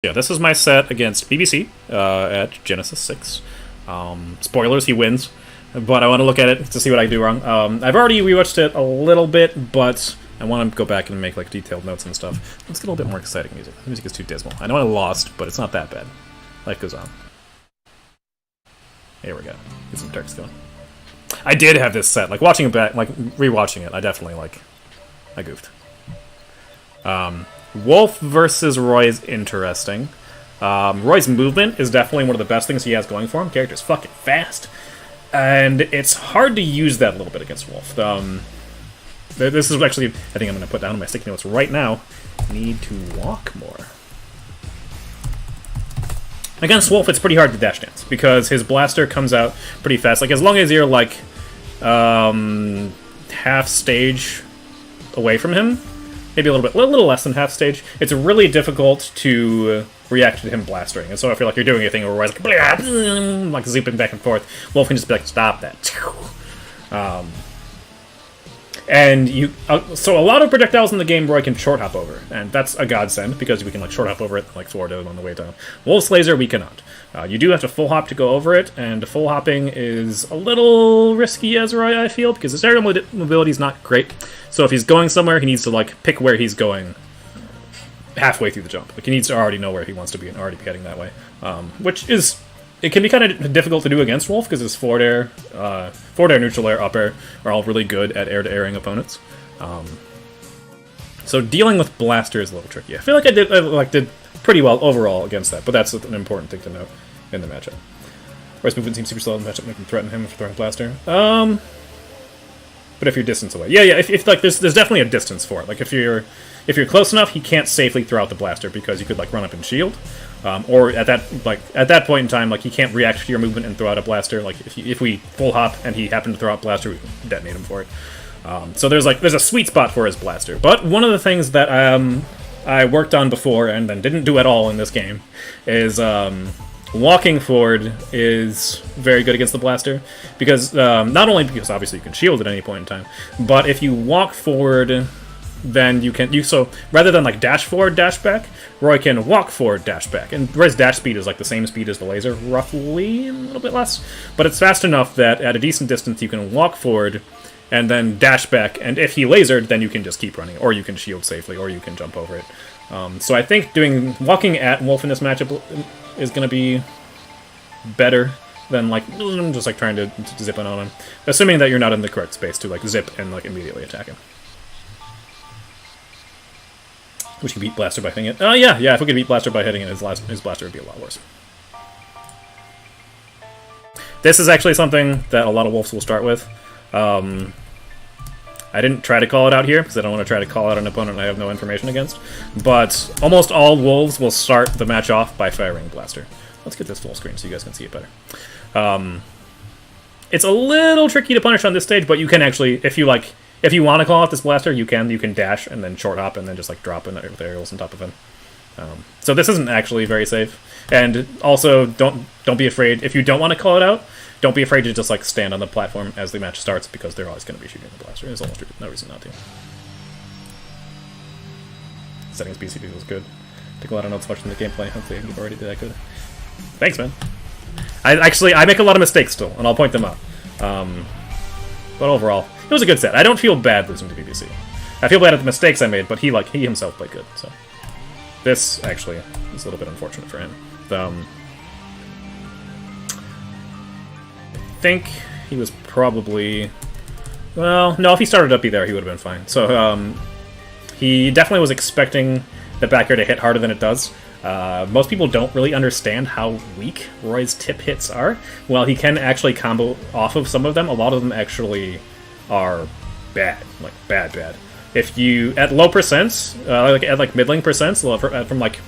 Yeah, this is my set against BBC at Genesis 6. Spoilers, he wins, but I want to look at it to see what I do wrong. I've already rewatched it a little bit, but I want to go back and make like detailed notes and stuff. Let's get a little bit more exciting music. The music is too dismal. I know I lost, but it's not that bad. Life goes on. Here we go. Get some darks going. I did have this set. Like watching it back, like rewatching it, I definitely I goofed. Wolf versus Roy is interesting. Roy's movement is definitely one of the best things he has going for him. Character's fucking fast. And it's hard to use that a little bit against Wolf. This is actually, I think I'm going to put down in my sticky notes right now. Need to walk more. Against Wolf, it's pretty hard to dash dance, because his blaster comes out pretty fast. Like, as long as you're, like, half stage away from him, maybe a little less than half stage, it's really difficult to react to him blastering. And so I feel like you're doing a thing where Roy's like zipping back and forth, Wolf can just be like, stop that. And so a lot of projectiles in the game Roy can short hop over, and that's a godsend, because we can like short hop over it like forward on the way down. Wolf's laser, we cannot. You do have to full hop to go over it, and full hopping is a little risky as Roy, I feel, because his aerial mobility is not great. So if he's going somewhere, he needs to like pick where he's going halfway through the jump. Like he needs to already know where he wants to be and already be heading that way, which is. It can be kind of difficult to do against Wolf, because his forward air, neutral air, up air are all really good at air-to-airing opponents. So dealing with Blaster is a little tricky. I feel like I did pretty well overall against that, but that's an important thing to note in the matchup. Roy's movement seems super slow in the matchup, making threaten him for throwing Blaster. But if you're distance away, yeah, if like there's definitely a distance for it. Like if you're close enough, he can't safely throw out the Blaster, because you could like run up and shield. Or at that point in time, like he can't react to your movement and throw out a blaster. Like if we full hop and he happened to throw out blaster, we can detonate him for it. So there's a sweet spot for his blaster. But one of the things that I worked on before and then didn't do at all in this game is walking forward is very good against the blaster, because not only because obviously you can shield at any point in time, but if you walk forward, then so rather than like dash forward, dash back, Roy can walk forward, dash back. And Roy's dash speed is like the same speed as the laser, roughly, a little bit less. But it's fast enough that at a decent distance you can walk forward and then dash back. And if he lasered, then you can just keep running, or you can shield safely, or you can jump over it. So I think walking at Wolf in this matchup is going to be better than like just like trying to zip in on him, assuming that you're not in the correct space to like zip and like immediately attack him. Which can beat Blaster by hitting it. Yeah, if we could beat Blaster by hitting it, his Blaster would be a lot worse. This is actually something that a lot of Wolves will start with. I didn't try to call it out here, because I don't want to try to call out an opponent I have no information against. But almost all Wolves will start the match off by firing Blaster. Let's get this full screen so you guys can see it better. It's a little tricky to punish on this stage, but you can actually, if you want to call out this blaster, you can dash and then short hop and then just like drop in with aerials on top of him. So this isn't actually very safe. And also, don't be afraid, if you don't want to call it out, don't be afraid to just like stand on the platform as the match starts, because they're always going to be shooting the blaster. There's almost no reason not to. Settings BCD was good. Took a lot of notes watching the gameplay. Hopefully you've already did that good. Thanks, man. I make a lot of mistakes still, and I'll point them out. But overall, it was a good set. I don't feel bad losing to BBC. I feel bad at the mistakes I made, but he himself played good. So this actually is a little bit unfortunate for him. I think he was probably, well, no, if he started up there, he would have been fine. So he definitely was expecting the back air to hit harder than it does. Most people don't really understand how weak Roy's tip hits are. While he can actually combo off of some of them, a lot of them actually are bad, like bad. If you at low percents, at middling percents, from like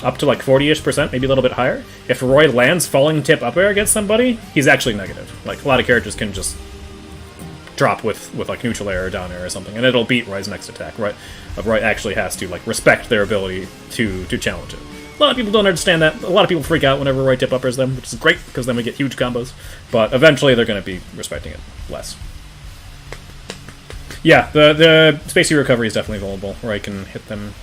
up to like 40-ish%, maybe a little bit higher, if Roy lands falling tip up air against somebody, he's actually negative. Like a lot of characters can just drop with like neutral air or down air or something, and it'll beat Roy's next attack. Roy actually has to like respect their ability to challenge it. A lot of people don't understand that. A lot of people freak out whenever Roy tip uppers them, which is great, because then we get huge combos. But eventually they're going to be respecting it less. Yeah, the spacey recovery is definitely vulnerable. Roy can hit them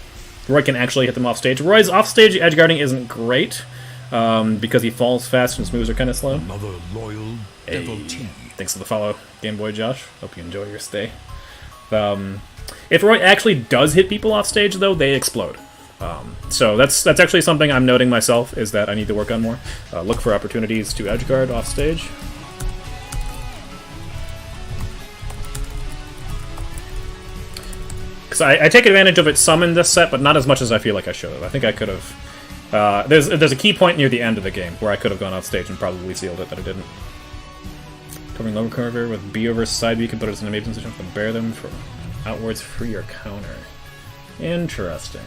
Roy can actually hit them off stage. Roy's off stage edgeguarding isn't great because he falls fast and his moves are kind of slow. Another loyal devotee. Thanks for the follow, Game Boy Josh. Hope you enjoy your stay. If Roy actually does hit people off stage, though, they explode. So that's actually something I'm noting myself, is that I need to work on more. Look for opportunities to edgeguard off stage. Because I take advantage of it some in this set, but not as much as I feel like I should have. I think I could have... there's a key point near the end of the game where I could have gone off stage and probably sealed it, that I didn't. Covering lower cover with B over side B can put us in a amazing position to bear them for outwards free or counter. Interesting.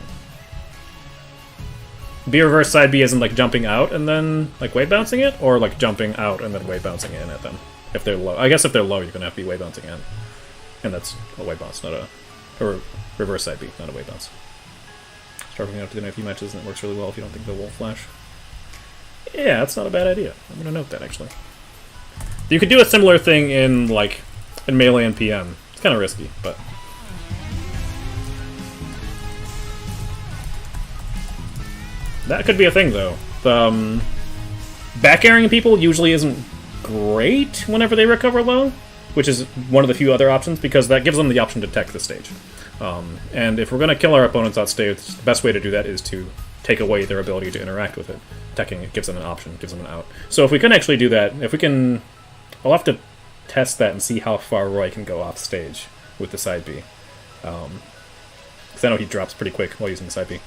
B reverse side B isn't like jumping out and then like wave bouncing it, or like jumping out and then wave bouncing in at them if they're low. I guess if they're low, you're gonna have to be wave bouncing in, and that's a wave bounce, not a or reverse side B, not a wave bounce. Start picking up to the few matches, and it works really well if you don't think they'll wolf flash. Yeah, that's not a bad idea. I'm gonna note that actually. You could do a similar thing in like in melee and PM. It's kind of risky, but. That could be a thing, though. Back airing people usually isn't great whenever they recover low, which is one of the few other options, because that gives them the option to tech the stage. And if we're going to kill our opponents on stage, the best way to do that is to take away their ability to interact with it. Teching it gives them an option, gives them an out. So if we can actually do that, if we can... I'll have to test that and see how far Roy can go off stage with the side B. Because I know he drops pretty quick while using the side B.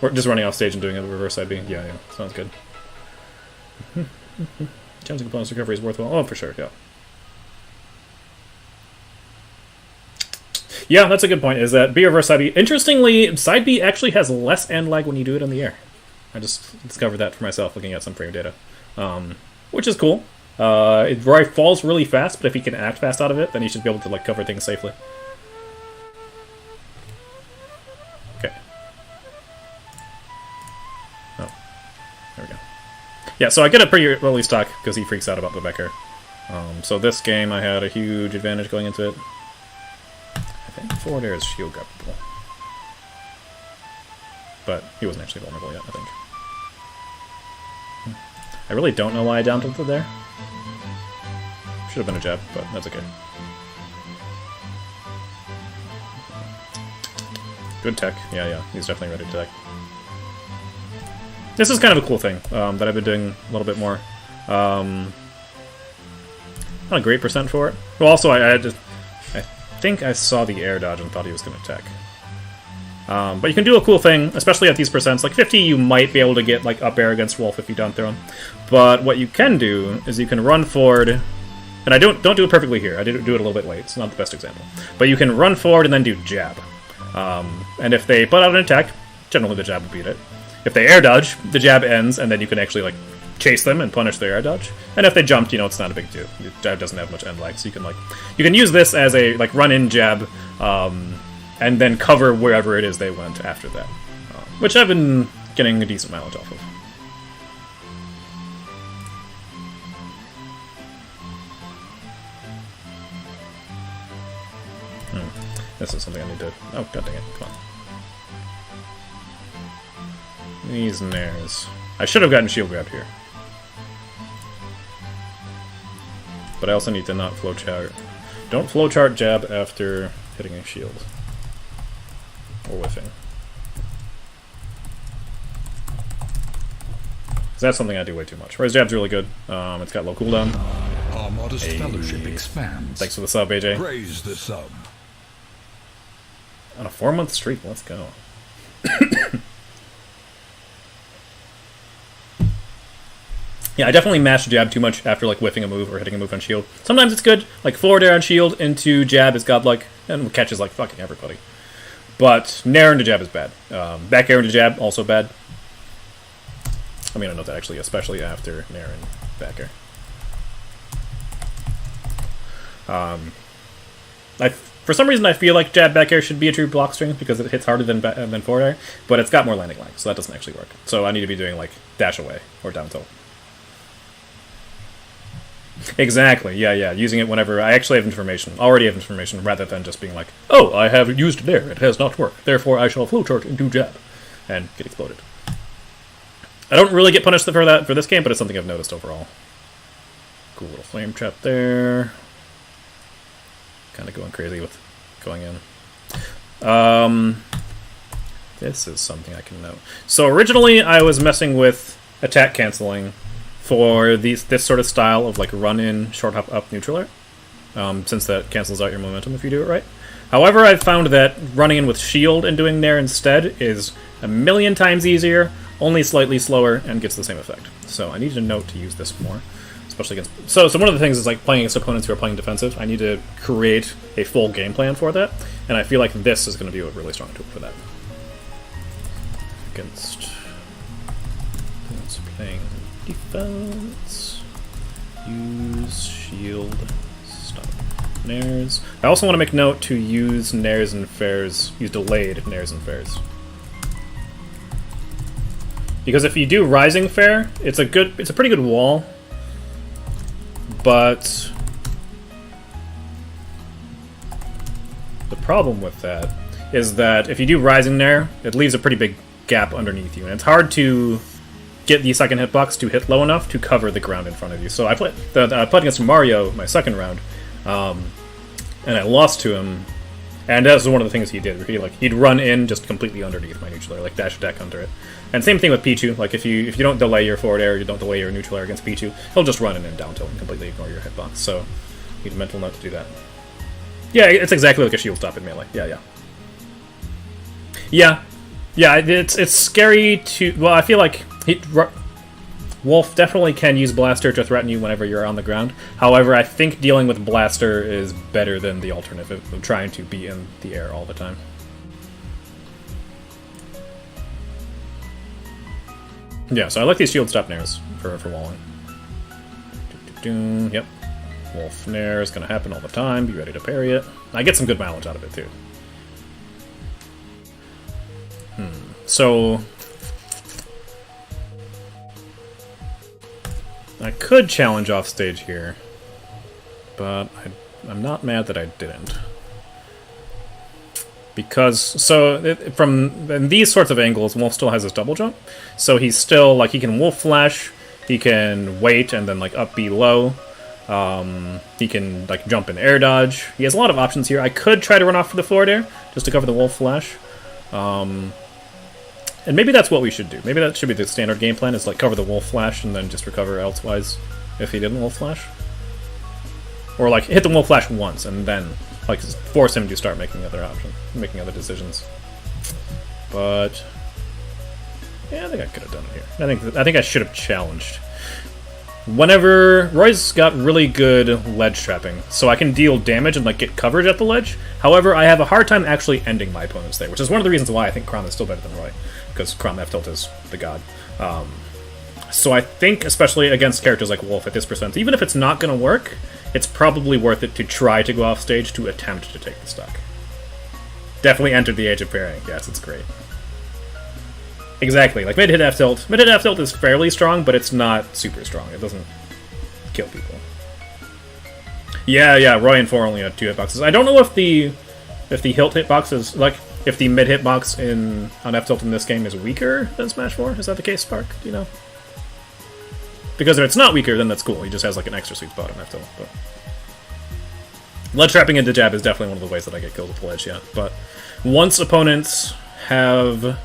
Or just running off stage and doing a reverse side B. Yeah, sounds good. Chance of components recovery is worthwhile. Oh, for sure, yeah. Yeah, that's a good point, is that B reverse side B. Interestingly, side B actually has less end lag when you do it in the air. I just discovered that for myself looking at some frame data. Which is cool. Roy falls really fast, but if he can act fast out of it, then he should be able to like cover things safely. There we go. Yeah, so I get a pretty early stock because he freaks out about the Becker. So this game I had a huge advantage going into it. I think forward air is shield grabbable. But he wasn't actually vulnerable yet, I think. I really don't know why I down tilted there. Should have been a jab, but that's okay. Good tech. Yeah, he's definitely ready to tech. This is kind of a cool thing that I've been doing a little bit more. Not a great percent for it. Well, also, I think I saw the air dodge and thought he was going to tech. But you can do a cool thing, especially at these percents. Like 50, you might be able to get like up air against Wolf if you down throw him. But what you can do is you can run forward, and I don't do it perfectly here. I do it a little bit late. It's not the best example. But you can run forward and then do jab. And if they put out an attack, generally the jab will beat it. If they air dodge, the jab ends, and then you can actually like chase them and punish their air dodge. And if they jumped, it's not a big deal. The jab doesn't have much end lag, so you can use this as a like run-in jab, and then cover wherever it is they went after that, which I've been getting a decent mileage off of. This is something I need to... Oh, god dang it, come on. These nairs. I should have gotten shield grabbed here. But I also need to not flowchart. Don't flowchart jab after hitting a shield. Or whiffing. Because that's something I do way too much. Whereas jab's really good. It's got low cooldown. Our modest fellowship expands. Thanks for the sub, AJ. Praise the sub. On a 4-month streak, let's go. Yeah, I definitely mash jab too much after like whiffing a move or hitting a move on shield. Sometimes it's good, like forward air on shield into jab is godlike, and catches like fucking everybody. But nair into jab is bad. Back air into jab, also bad. I mean, I know that actually, especially after nair and back air. For some reason, I feel like jab back air should be a true block string because it hits harder than forward air, but it's got more landing lag, so that doesn't actually work. So I need to be doing like dash away or down tilt. Exactly, yeah. Using it whenever I actually have information, already have information, rather than just being like, oh, I have used it there, it has not worked, therefore I shall flowchart into jab, and get exploded. I don't really get punished for that for this game, but it's something I've noticed overall. Cool little flame trap there. Kind of going crazy with going in. This is something I can note. So originally I was messing with attack canceling for this sort of style of like run in, short hop up, neutral air, since that cancels out your momentum if you do it right. However, I've found that running in with shield and doing nair instead is a million times easier, only slightly slower, and gets the same effect. So I need to note to use this more, especially against... So one of the things is like playing against opponents who are playing defensive, I need to create a full game plan for that, and I feel like this is going to be a really strong tool for that. Against playing defense, use shield, stop nairs. I also want to make note to use nairs and fairs, use delayed nairs and fairs. Because if you do rising fair, it's a pretty good wall, but the problem with that is that if you do rising nair, it leaves a pretty big gap underneath you, and it's hard to get the second hitbox to hit low enough to cover the ground in front of you. So I played against Mario my second round, and I lost to him, and that was one of the things he did. He'd run in just completely underneath my neutral air, like dash attack under it. And same thing with Pichu. Like if you don't delay your forward air, you don't delay your neutral air against Pichu, he'll just run in and down tilt and completely ignore your hitbox. So you need a mental note to do that. Yeah, it's exactly like a shield stop in melee. Yeah, it's scary to... Well, I feel like Wolf definitely can use Blaster to threaten you whenever you're on the ground. However, I think dealing with Blaster is better than the alternative of trying to be in the air all the time. Yeah, so I like these shield stop nairs for walling. Yep. Wolf nair is going to happen all the time. Be ready to parry it. I get some good mileage out of it, too. So I could challenge off stage here, but I'm not mad that I didn't. Because, in these sorts of angles, Wolf still has his double jump, so he's still, like, he can Wolf Flash, he can wait and then, like, up B low, he can, like, jump and air dodge. He has a lot of options here. I could try to run off for the forward air, just to cover the Wolf Flash. And maybe that's what we should do. Maybe that should be the standard game plan, is like cover the Wolf Flash and then just recover elsewise if he didn't Wolf Flash. Or like hit the Wolf Flash once and then like force him to start making other decisions. But yeah, I think I could have done it here. I think I should have challenged. Whenever Roy's got really good ledge trapping, so I can deal damage and like get coverage at the ledge. However, I have a hard time actually ending my opponents there, which is one of the reasons why I think Chrom is still better than Roy, because Chrom F tilt is the god. So I think, especially against characters like Wolf at this percent, even if it's not going to work, it's probably worth it to try to go off stage to attempt to take the stock. Definitely entered the age of parrying. Yes, it's great. Exactly, like mid-hit F tilt. Mid-hit F tilt is fairly strong, but it's not super strong. It doesn't kill people. Yeah, Roy and 4 only have 2 hitboxes. I don't know if the hilt hitbox is, like, if the mid hitbox on F tilt in this game is weaker than Smash 4. Is that the case, Spark? Do you know? Because if it's not weaker, then that's cool. He just has like an extra sweet spot on F tilt. But ledge trapping into jab is definitely one of the ways that I get killed with the ledge, yeah. But once opponents have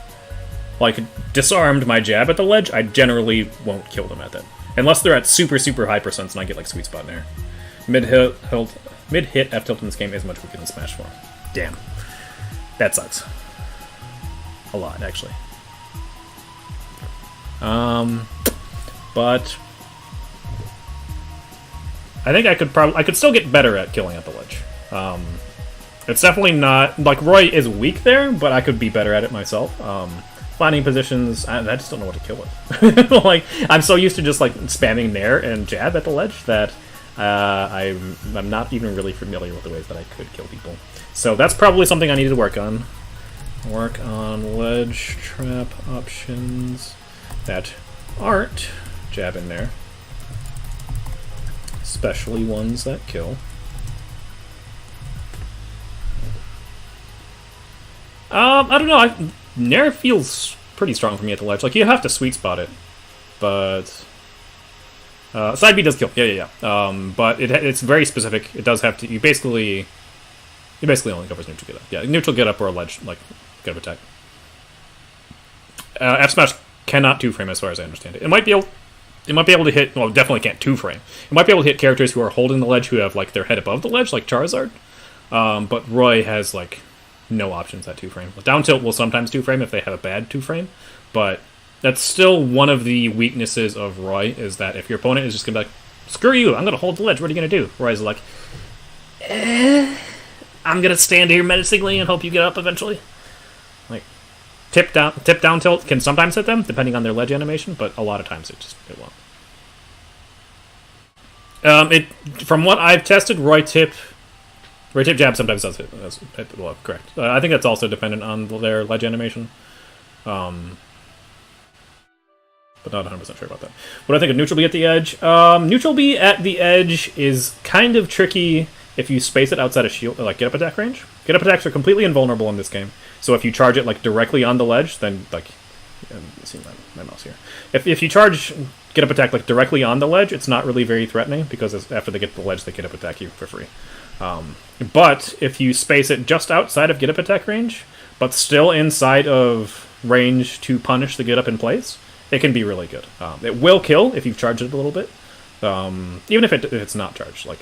like disarmed my jab at the ledge, I generally won't kill them at that. Unless they're at super, super high percents and I get like sweet spot in there. Mid-hit F tilt in this game is much weaker than Smash 4. Damn. That sucks. A lot, actually. But I think I could still get better at killing at the ledge. It's definitely not like Roy is weak there, but I could be better at it myself. Finding positions, I just don't know what to kill with. Like I'm so used to just like spamming nair and jab at the ledge that I'm not even really familiar with the ways that I could kill people. So that's probably something I need to work on. Work on ledge trap options that aren't jab in there. especially ones that kill. I don't know. Nair feels pretty strong for me at the ledge. Like, you have to sweet spot it, but side B does kill. Yeah. But it's very specific. It does have to. You basically only covers neutral get up. Yeah, neutral get up or a ledge like get up attack. F smash cannot 2-frame as far as I understand it. It might be able to hit. Well, definitely can't 2-frame. It might be able to hit characters who are holding the ledge who have like their head above the ledge, like Charizard. But Roy has like no options at 2-frame. Down tilt will sometimes 2-frame if they have a bad 2-frame, but that's still one of the weaknesses of Roy, is that if your opponent is just gonna be like, screw you, I'm gonna hold the ledge, what are you gonna do? Roy's like, I'm gonna stand here menacingly and hope you get up eventually. Like, tip down tilt can sometimes hit them, depending on their ledge animation, but a lot of times it won't. From what I've tested, Roy tip jab sometimes does hit well, correct. I think that's also dependent on their ledge animation. But not 100% sure about that. What do I think of neutral B at the edge? Neutral B at the edge is kind of tricky if you space it outside of shield, like get up attack range. Get up attacks are completely invulnerable in this game. So if you charge it like directly on the ledge, then like, see my mouse here. If you charge get up attack like directly on the ledge, it's not really very threatening because after they get to the ledge, they get up attack you for free. But if you space it just outside of get up attack range, but still inside of range to punish the get up in place, it can be really good. It will kill if you've charged it a little bit, even if it's not charged. Like,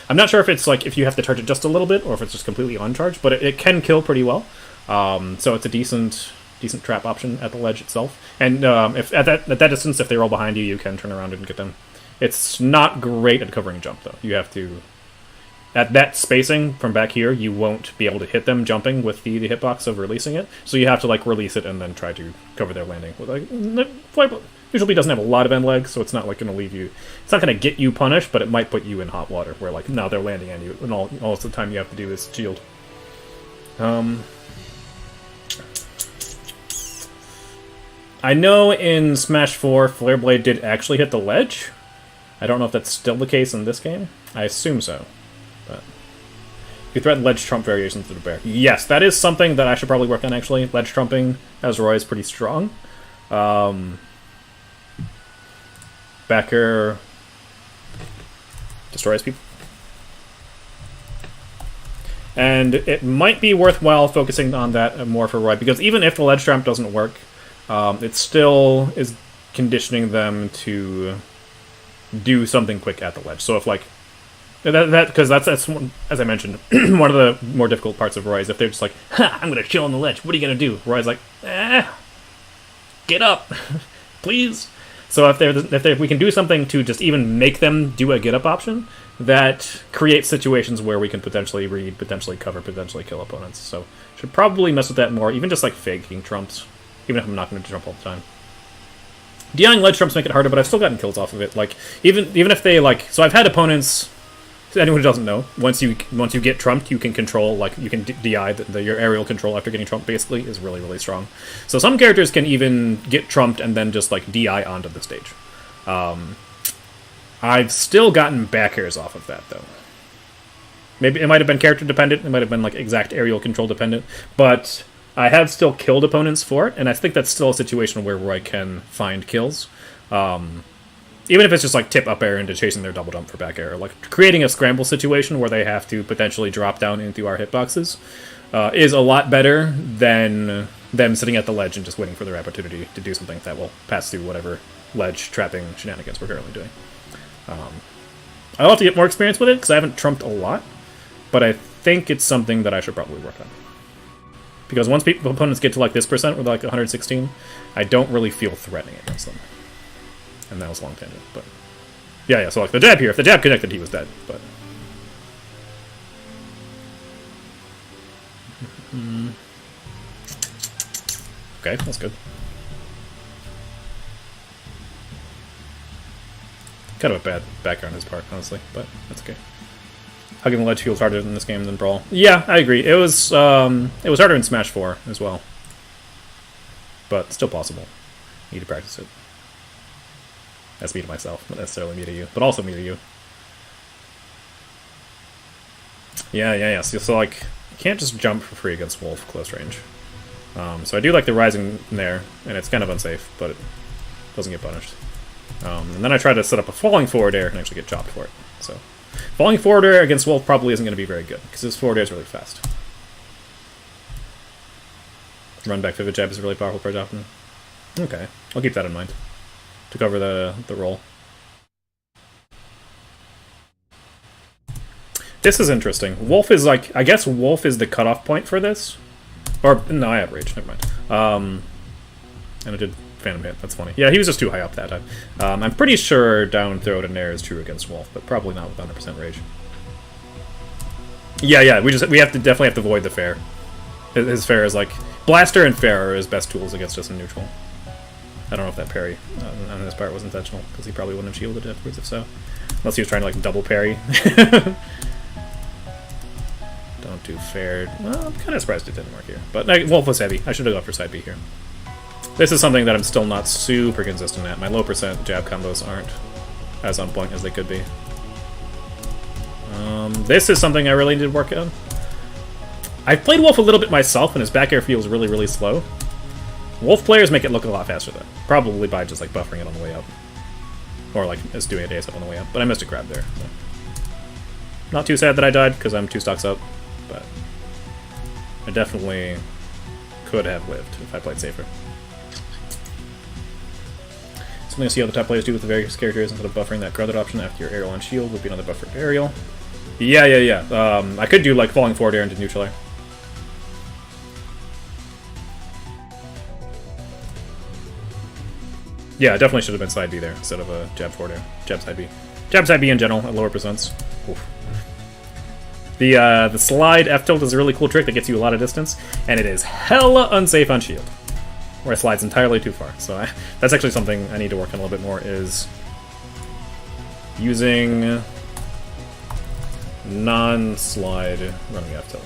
I'm not sure if it's like if you have to charge it just a little bit or if it's just completely uncharged, but it can kill pretty well. So it's a decent trap option at the ledge itself. And if at that distance, if they roll behind you, you can turn around and get them. It's not great at covering jump though. You have to. At that spacing from back here, you won't be able to hit them jumping with the hitbox of releasing it. So you have to like release it and then try to cover their landing. Like, neutral B doesn't have a lot of end legs, so it's not like going to leave you. It's not going to get you punished, but it might put you in hot water where like now they're landing on you, and all the time you have to do is shield. I know in Smash 4, Flare Blade did actually hit the ledge. I don't know if that's still the case in this game. I assume so. But you threaten ledge trump variations to the bear. Yes, that is something that I should probably work on, actually. Ledge trumping as Roy is pretty strong. Backer destroys people. And it might be worthwhile focusing on that more for Roy, because even if the ledge trump doesn't work, it still is conditioning them to do something quick at the ledge. So if like because that's one, as I mentioned, one of the more difficult parts of Roy is if they're just like, ha, I'm gonna chill on the ledge. What are you gonna do? Roy's like, get up, please. So if we can do something to just even make them do a get up option, that creates situations where we can potentially read, potentially cover, potentially kill opponents. So should probably mess with that more, even just like faking trumps, even if I'm not going to trump all the time. DIing ledge trumps make it harder, but I've still gotten kills off of it. Like even if they like, so I've had opponents. Anyone who doesn't know, once you get trumped, you can control, like, you can DI, your aerial control after getting trumped, basically, is really, really strong. So some characters can even get trumped and then just, like, DI onto the stage. I've still gotten back airs off of that, though. Maybe it might have been character dependent, it might have been, like, exact aerial control dependent, but I have still killed opponents for it, and I think that's still a situation where Roy can find kills. Even if it's just like tip up air into chasing their double jump for back air, like creating a scramble situation where they have to potentially drop down into our hitboxes is a lot better than them sitting at the ledge and just waiting for their opportunity to do something that will pass through whatever ledge trapping shenanigans we're currently doing. I'll have to get more experience with it because I haven't trumped a lot, but I think it's something that I should probably work on. Because once opponents get to like this percent with like 116, I don't really feel threatening against them. And that was a long tangent, but yeah. So like the jab here, if the jab connected, he was dead. But okay, that's good. Kind of a bad background on his part, honestly, but that's okay. Hugging the ledge feels harder in this game than Brawl. Yeah, I agree. It was harder in Smash 4 as well, but still possible. Need to practice it. That's me to myself, not necessarily me to you, but also me to you. Yeah. So like, you can't just jump for free against Wolf close range. So I do like the rising there, and it's kind of unsafe, but it doesn't get punished. And then I try to set up a falling forward air and actually get chopped for it. So falling forward air against Wolf probably isn't going to be very good, because his forward air is really fast. Run back pivot jab is really powerful for often. Okay, I'll keep that in mind to cover the roll. This is interesting. Wolf is like, I guess Wolf is the cutoff point for this. Or, no, I have Rage, never mind. And I did Phantom Hit, that's funny. Yeah, he was just too high up that time. I'm pretty sure down throw to Nair is true against Wolf, but probably not with 100% Rage. Yeah, we definitely have to avoid the Fair. His Fair is like, Blaster and Fair are his best tools against us in neutral. I don't know if that parry on his part was intentional, because he probably wouldn't have shielded afterwards if so. Unless he was trying to like double parry. Don't do Fair. Well, I'm kind of surprised it didn't work here. But Wolf was heavy. I should have gone for side B here. This is something that I'm still not super consistent at. My low percent jab combos aren't as on point as they could be. This is something I really need to work on. I've played Wolf a little bit myself, and his back air feels really, really slow. Wolf players make it look a lot faster, though. Probably by just, like, buffering it on the way up. Or, like, just doing a ASAP on the way up. But I missed a grab there. So. Not too sad that I died, because I'm 2 stocks up. But I definitely could have lived if I played safer. Something to see how the top players do with the various characters instead of buffering that grounded option after your aerial on shield would be another buffered aerial. Yeah. I could do, like, falling forward air into neutral air. Yeah, definitely should have been side B there instead of a jab forward air. Jab side B. Jab side B in general at lower percents. Oof. The slide F tilt is a really cool trick that gets you a lot of distance, and it is hella unsafe on shield, where it slides entirely too far. So that's actually something I need to work on a little bit more, is using non-slide running F tilt.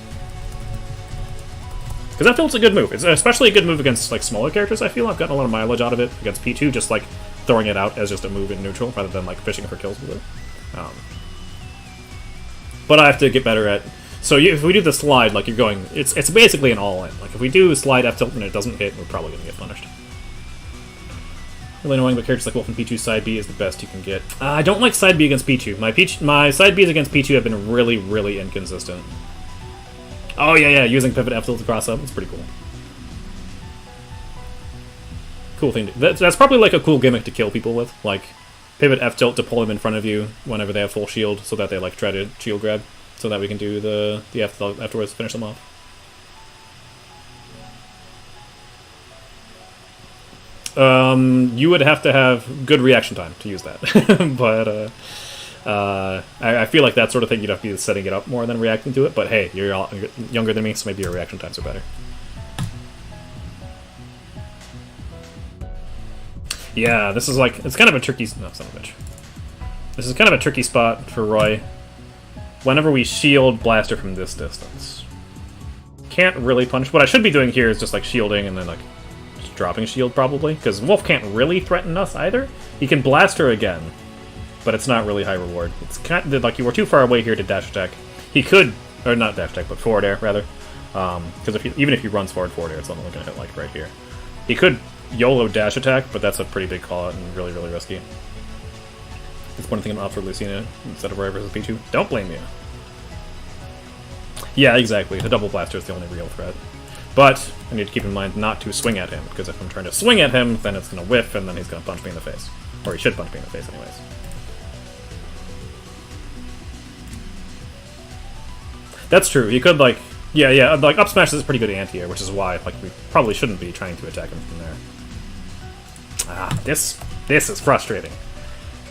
Because F tilt's a good move. It's especially a good move against like smaller characters. I feel I've gotten a lot of mileage out of it against P2, just like throwing it out as just a move in neutral rather than like fishing for kills with it. But I have to get better at. So if we do the slide, like you're going, it's basically an all-in. Like if we do slide F tilt and it doesn't hit, we're probably gonna get punished. Really annoying, but characters like Wolf and P2 side B is the best you can get. I don't like side B against P2. My side Bs against P2 have been really, really inconsistent. Oh yeah, using pivot F tilt to cross up, it's pretty cool. Cool thing. That's probably like a cool gimmick to kill people with, like pivot F tilt to pull them in front of you whenever they have full shield, so that they like try to shield grab, so that we can do the F tilt afterwards to finish them off. You would have to have good reaction time to use that, but I feel like that sort of thing you'd have to be setting it up more than reacting to it. But hey, you're younger than me, so maybe your reaction times are better. Yeah, this is like, it's kind of a tricky. No, son of a bitch. This is kind of a tricky spot for Roy. Whenever we shield Blaster from this distance, can't really punish. What I should be doing here is just like shielding and then like just dropping shield probably, because Wolf can't really threaten us either. He can Blaster again, but it's not really high reward. It's kind of like you were too far away here to dash attack. He could, or not dash attack, but forward air rather, because even if he runs forward air, it's only going to hit like right here. He could YOLO dash attack, but that's a pretty big call out and really, really risky. It's one thing I'm opt for Lucina instead of Roy versus P2. Don't blame you. Yeah, exactly. The double blaster is the only real threat. But I need to keep in mind not to swing at him, because if I'm trying to swing at him, then it's going to whiff, and then he's going to punch me in the face. Or he should punch me in the face anyways. That's true. You could, like... Yeah, like, up smash is a pretty good anti-air, which is why, like, we probably shouldn't be trying to attack him from there. Ah, this is frustrating.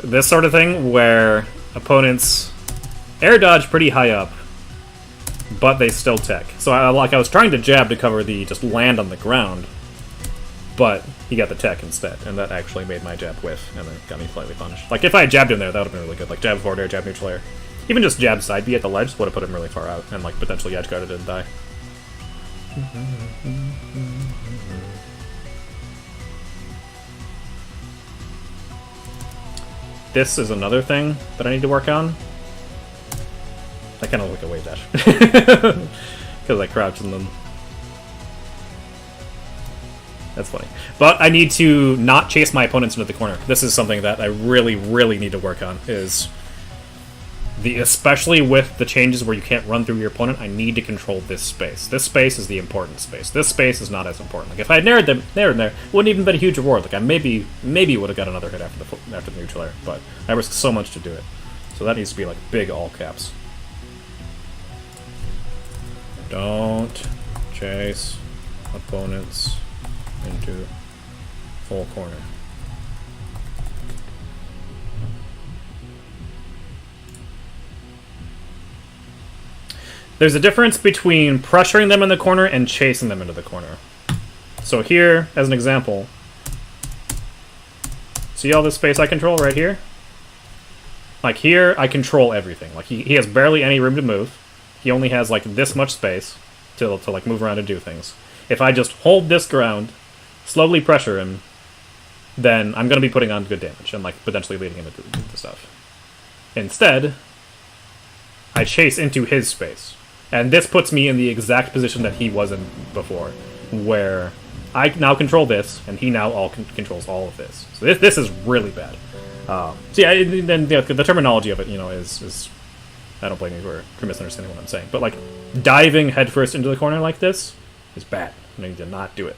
This sort of thing where opponents air dodge pretty high up, but they still tech. So I was trying to jab to cover the just land on the ground, but he got the tech instead, and that actually made my jab whiff, and then got me slightly punished. Like, if I had jabbed him there, that would have been really good. Like, jab forward air, jab neutral air. Even just jab side B at the ledge would have put him really far out, and, like, potentially edgeguarded and die. This is another thing that I need to work on. I kind of look like a wave dash. Because I crouch and then... That's funny. But I need to not chase my opponents into the corner. This is something that I really, really need to work on, is... Especially with the changes where you can't run through your opponent, I need to control this space. This space is the important space. This space is not as important. Like, if I had narrowed them there and there, it wouldn't even been a huge reward. Like, I maybe would have got another hit after the neutral air, but I risked so much to do it. So that needs to be, like, big all caps. Don't chase opponents into full corner. There's a difference between pressuring them in the corner and chasing them into the corner. So here, as an example, see all this space I control right here? Like here, I control everything. Like he has barely any room to move. He only has like this much space to like move around and do things. If I just hold this ground, slowly pressure him, then I'm going to be putting on good damage and like potentially leading him into stuff. Instead, I chase into his space. And this puts me in the exact position that he was in before, where I now control this, and he now controls all of this. So this is really bad. So yeah, then the terminology of it, you know, is I don't blame you for misunderstanding what I'm saying, but like diving headfirst into the corner like this is bad. You need to not do it.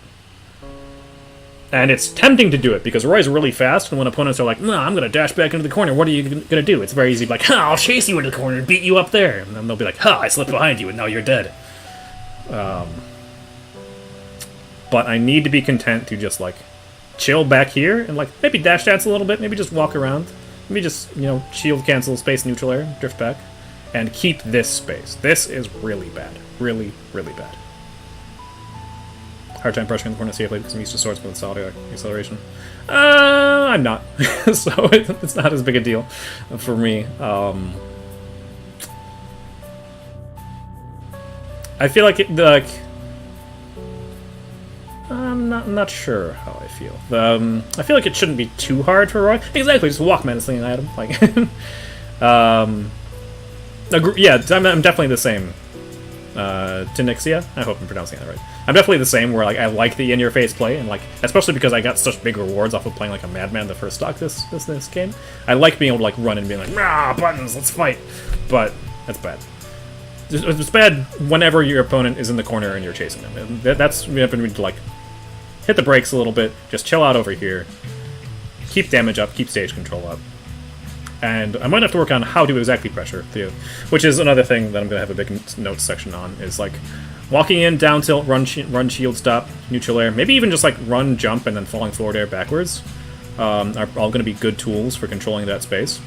And it's tempting to do it, because Roy's really fast, and when opponents are like, no, I'm going to dash back into the corner, what are you going to do? It's very easy to be like, I'll chase you into the corner and beat you up there. And then they'll be like, I slipped behind you, and now you're dead. But I need to be content to just, like, chill back here, and, like, maybe dash dance a little bit, maybe just walk around. Maybe just, you know, shield cancel, space neutral air, drift back. And keep this space. This is really bad. Really, really bad. Hard time pressuring the corner safely because I'm used to swords with solid acceleration. I'm not. So it's not as big a deal for me. I feel like I'm not sure how I feel. I feel like it shouldn't be too hard for Roy. Exactly, just walk menacing at him. Like, yeah, I'm definitely the same. Tynixia? I hope I'm pronouncing that right. I'm definitely the same, where like I like the in-your-face play, and like especially because I got such big rewards off of playing like a madman the first stock this game. I like being able to like run and be like, rah, buttons, let's fight. But that's bad. It's bad whenever your opponent is in the corner and you're chasing them. And that's we have to like hit the brakes a little bit, just chill out over here, keep damage up, keep stage control up. And I might have to work on how to exactly pressure, too. Which is another thing that I'm going to have a big notes section on, is like walking in, down tilt, run shield stop, neutral air, maybe even just like run, jump, and then falling forward air backwards are all going to be good tools for controlling that space.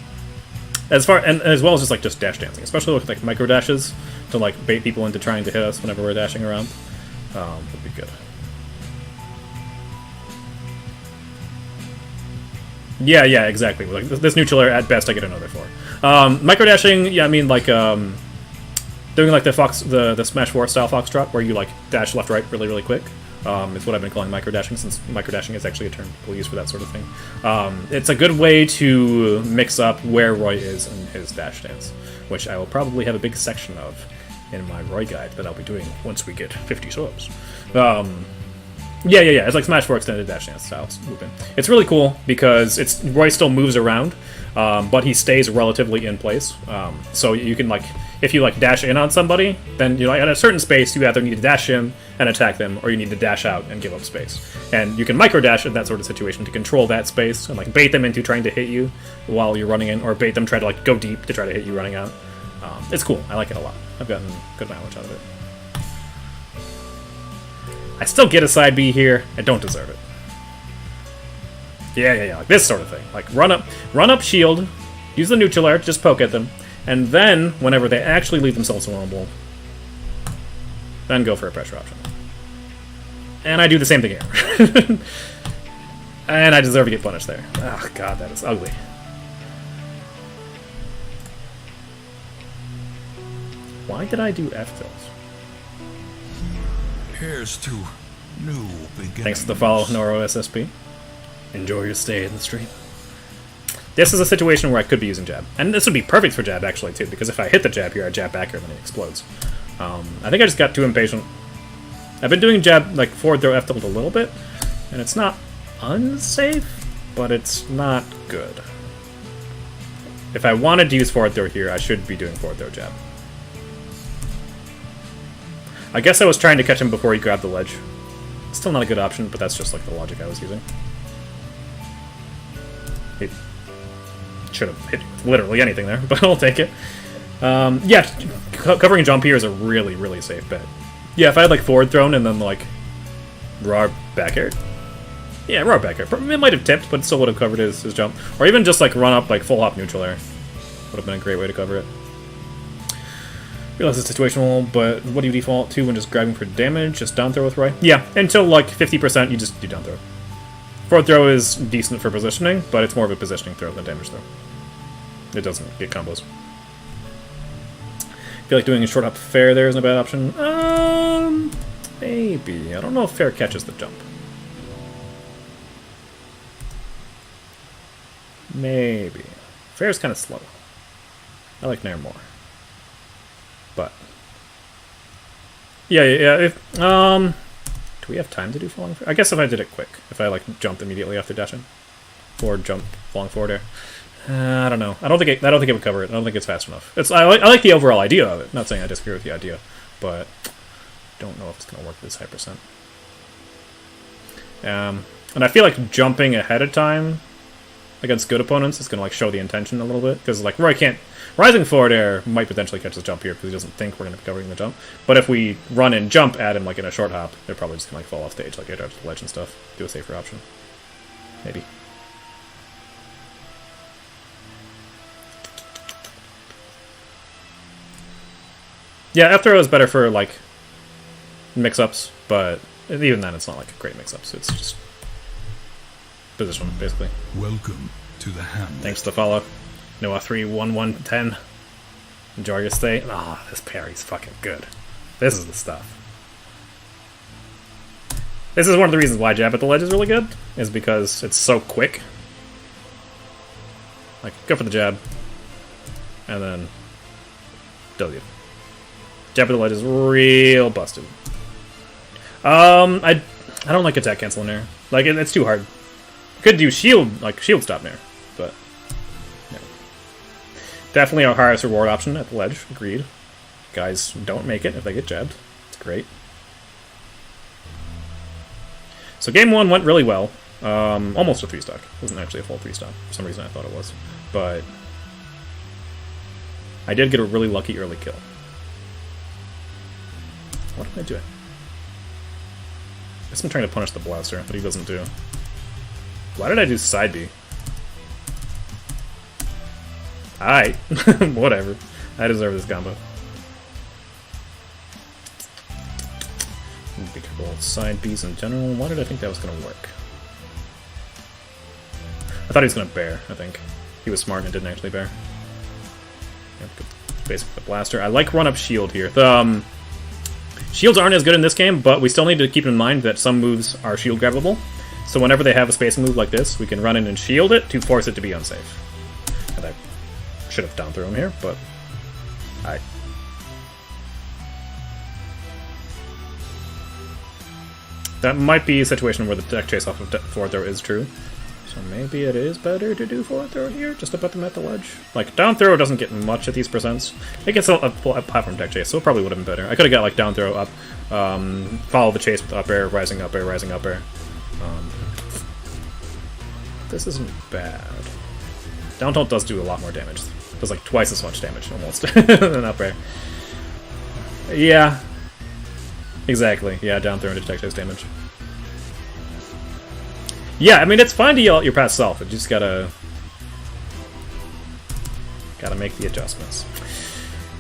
As well as just dash dancing, especially with like micro dashes to like bait people into trying to hit us whenever we're dashing around. Would be good. Yeah, exactly. Like this neutral air, at best, I get another 4. Micro dashing, yeah, I mean like doing like the Smash 4 style foxtrot, where you like dash left right really quick. Is what I've been calling micro dashing, since micro dashing is actually a term people use for that sort of thing. It's a good way to mix up where Roy is in his dash dance, which I will probably have a big section of in my Roy guide that I'll be doing once we get 50 subs. Yeah. It's like Smash 4 extended dash dance style movement. It's really cool because Roy still moves around, but he stays relatively in place. So you can like, if you like dash in on somebody, then you know at a certain space you either need to dash in and attack them, or you need to dash out and give up space. And you can micro dash in that sort of situation to control that space and like bait them into trying to hit you while you're running in, or bait them try to like go deep to try to hit you running out. It's cool. I like it a lot. I've gotten good mileage out of it. I still get a side B here. I don't deserve it. Yeah, like this sort of thing. Like run up shield, use the neutral air, just poke at them, and then whenever they actually leave themselves vulnerable, then go for a pressure option. And I do the same thing here. And I deserve to get punished there. Oh god, that is ugly. Why did I do F tilts? Here's to new beginnings. Thanks for the follow, Noro SSP. Enjoy your stay in the stream. This is a situation where I could be using jab. And this would be perfect for jab, actually, too, because if I hit the jab here, I jab back here, and then it explodes. I think I just got too impatient. I've been doing jab, like, forward throw F tilt a little bit, and it's not unsafe, but it's not good. If I wanted to use forward throw here, I should be doing forward throw jab. I guess I was trying to catch him before he grabbed the ledge. Still not a good option, but that's just, like, the logic I was using. He should have hit literally anything there, but I'll take it. Yeah, covering jump here is a really, really safe bet. Yeah, if I had, like, forward thrown and then, like, raw back air. Yeah, raw back air. It might have tipped, but it still would have covered his jump. Or even just, like, run up, like, full hop neutral air. Would have been a great way to cover it. Realize it's situational, but what do you default to when just grabbing for damage? Just down throw with Roy? Yeah, until, like, 50%, you just do down throw. Forward throw is decent for positioning, but it's more of a positioning throw than damage throw. It doesn't get combos. I feel like doing a short hop fair there isn't a bad option. Maybe. I don't know if fair catches the jump. Maybe. Fair's kind of slow. I like Nair more. But yeah. If do we have time to do falling fair? I guess if I did it quick, if I like jumped immediately after dashing, forward jump, falling forward air. I don't know. I don't think it would cover it. I don't think it's fast enough. I like the overall idea of it. Not saying I disagree with the idea, but don't know if it's gonna work this high percent. And I feel like jumping ahead of time against good opponents is gonna like show the intention a little bit, because like Roy can't. Rising forward air might potentially catch the jump here because he doesn't think we're going to be covering the jump. But if we run and jump at him like in a short hop, they're probably just going to like fall off stage, like air drive to the ledge and stuff. Do a safer option. Maybe. Yeah, F throw is better for like mix-ups, but even then it's not like a great mix-ups. It's just position, basically. Welcome to the hamlet. Thanks for the follow. Noah 31110. Enjoy your stay. Ah, oh, this parry's fucking good. This is the stuff. This is one of the reasons why jab at the ledge is really good, is because it's so quick. Like, go for the jab, and then W. Jab at the ledge is real busted. I don't like attack cancel in there. Like, it's too hard. Could do shield, like shield stop there, but. Definitely our highest reward option at the ledge. Agreed. Guys don't make it if they get jabbed. It's great. So game 1 went really well. Almost a 3-stock. It wasn't actually a full 3-stock. For some reason I thought it was. But I did get a really lucky early kill. What am I doing? I guess I'm trying to punish the blaster, but he doesn't do. Why did I do side B? Alright, whatever. I deserve this combo. Be careful with side Bs in general. Why did I think that was going to work? I thought he was going to bear, I think. He was smart and didn't actually bear. Yep, basically the blaster. I like run-up shield here. The shields aren't as good in this game, but we still need to keep in mind that some moves are shield grabbable. So whenever they have a spacing move like this, we can run in and shield it to force it to be unsafe. And I should have down throw him here, but that might be a situation where the deck chase off of forward throw is true. So maybe it is better to do forward throw here, just to put them at the ledge. Like, down throw doesn't get much at these percents. It gets a platform deck chase, so it probably would have been better. I could have got, like, down throw up, follow the chase with up air, rising up air, rising up air. This isn't bad. Down tilt does do a lot more damage. It does, like, twice as much damage, almost, than up air. Yeah. Exactly. Yeah, down throw into deck chase damage. Yeah, I mean, it's fine to yell at your past self. You just gotta make the adjustments.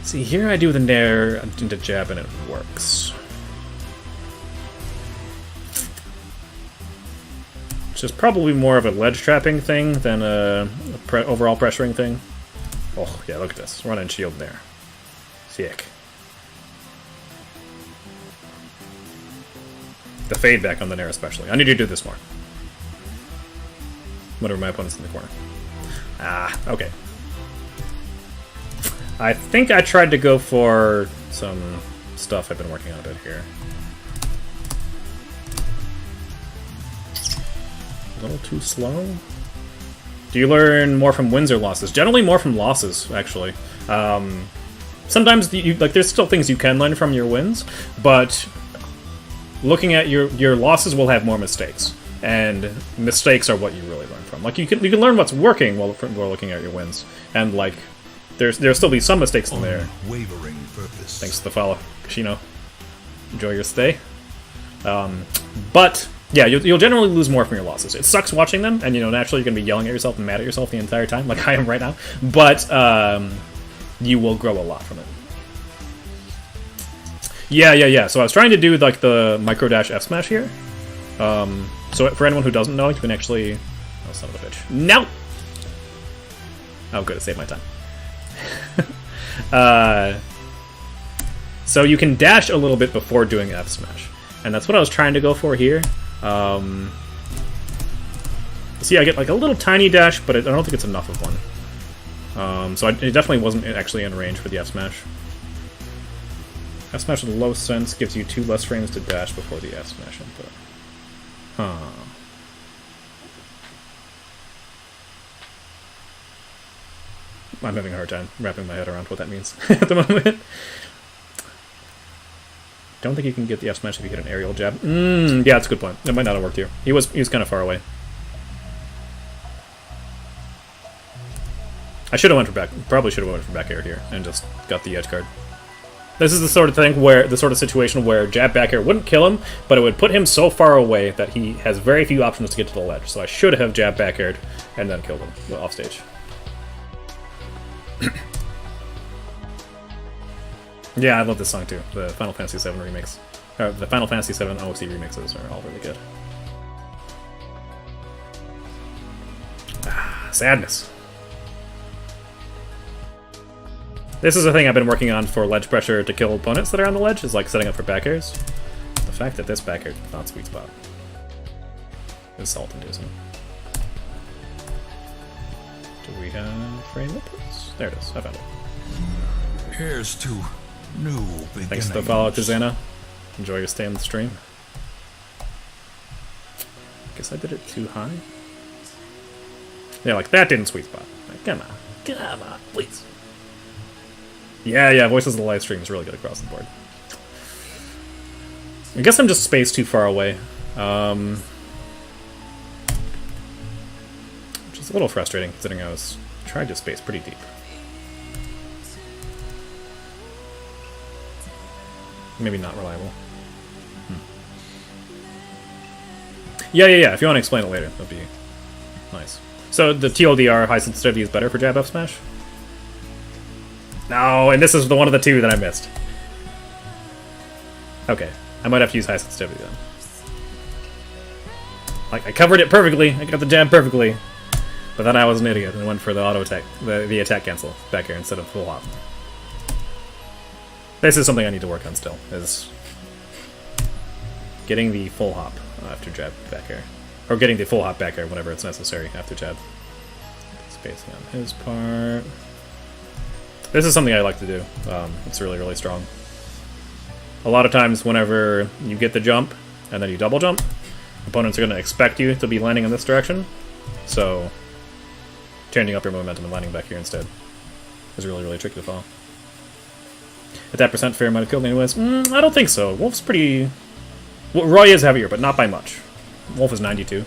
See, here I do the nair into jab and it works. Which is probably more of a ledge trapping thing than a overall pressuring thing. Oh, yeah, look at this. Run and shield there. Sick. The fade back on the nair especially. I need to do this more. Whenever my opponent's in the corner. Ah, okay. I think I tried to go for some stuff I've been working on a bit here. A little too slow? Do you learn more from wins or losses? Generally more from losses, actually. Sometimes, there's still things you can learn from your wins, but looking at your losses will have more mistakes. And mistakes are what you really learn from. Like, you can learn what's working while looking at your wins. And, like, there'll still be some mistakes in there. Unwavering purpose. Thanks to the follow, Kashino. Enjoy your stay. But yeah, you'll generally lose more from your losses. It sucks watching them, and naturally you're gonna be yelling at yourself and mad at yourself the entire time, like I am right now. But you will grow a lot from it. Yeah. So I was trying to do like the micro dash F smash here. So for anyone who doesn't know, you can actually. Oh, son of a bitch! No. Oh, good. It saved my time. So you can dash a little bit before doing F smash, and that's what I was trying to go for here. See, I get like a little tiny dash, but I don't think it's enough of one. So it definitely wasn't actually in range for the F smash. F smash with low sense gives you 2 less frames to dash before the F smash input. Huh. I'm having a hard time wrapping my head around what that means at the moment. Don't think you can get the F smash if you hit an aerial jab. Yeah, that's a good point. That might not have worked here. He was kind of far away. I should have went for back. Probably should have went for back air here and just got the edge guard. This is the sort of thing where the sort of situation where jab back air wouldn't kill him, but it would put him so far away that he has very few options to get to the ledge. So I should have jab back aired and then killed him off stage. Yeah, I love this song too. The Final Fantasy VII remakes, the Final Fantasy VII OC remixes are all really good. Ah, sadness. This is a thing I've been working on for ledge pressure to kill opponents that are on the ledge, is like setting up for back airs. The fact that this back air is not sweet spot is salt-inducing. Do we have frame inputs? There it is. I found it. Here's to new beginnings. Thanks to the follow to Xana. Enjoy your stay on the stream. Guess I did it too high. Yeah, like that didn't sweet spot. Like, come on, please. Yeah, Voices of the Live stream is really good across the board. I guess I'm just spaced too far away. Which is a little frustrating considering I was trying to space pretty deep. Maybe not reliable. Yeah, if you want to explain it later, that'd be nice. So the TLDR high sensitivity is better for jab F smash? No, and this is the one of the two that I missed. Okay, I might have to use high sensitivity then. Like, I covered it perfectly, I got the jab perfectly, but then I was an idiot and went for the auto attack, the attack cancel back here instead of full hop. This is something I need to work on still, is getting the full hop after jab back air. Or getting the full hop back air whenever it's necessary after jab. Spacing on his part. This is something I like to do. It's really, really strong. A lot of times whenever you get the jump and then you double jump, opponents are going to expect you to be landing in this direction. So changing up your momentum and landing back here instead is really, really tricky to follow. At that percent, Fair might have killed me anyways. I don't think so. Wolf's pretty... Well, Roy is heavier, but not by much. Wolf is 92.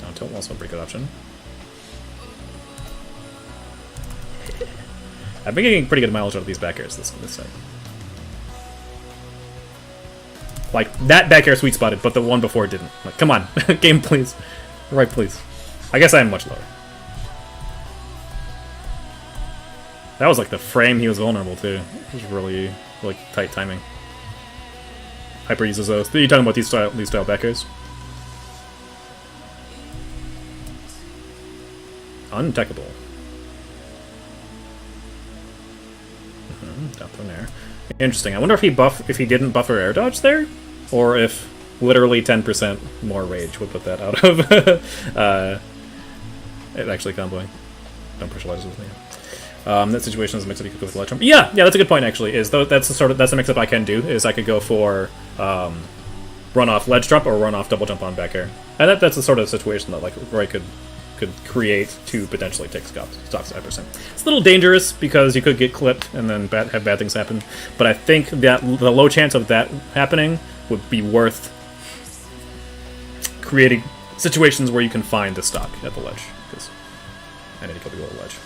Down tilt, also a pretty good option. I've been getting pretty good mileage out of these back airs this time. Like, that back air sweet spotted, but the one before didn't. Like, come on. Game, please. Right, please. I guess I am much lower. That was like the frame he was vulnerable to. It was really, really tight timing. Hyper uses those. Are you talking about these style back airs? Untechable. Down throw air. Interesting. I wonder if he didn't buffer air dodge there, or if literally 10% more rage would put that out of it actually comboing. Don't push ledges with me. That situation is a mix-up you could go with ledge jump. Yeah, that's a good point actually. That's the mix-up I can do. Is I could go for run off ledge jump or run off double jump on back air, and that's the sort of situation that like Roy could create to potentially take stocks at 5%. It's a little dangerous because you could get clipped and then have bad things happen. But I think that the low chance of that happening would be worth creating situations where you can find the stock at the ledge. Because I need to kill people at the ledge.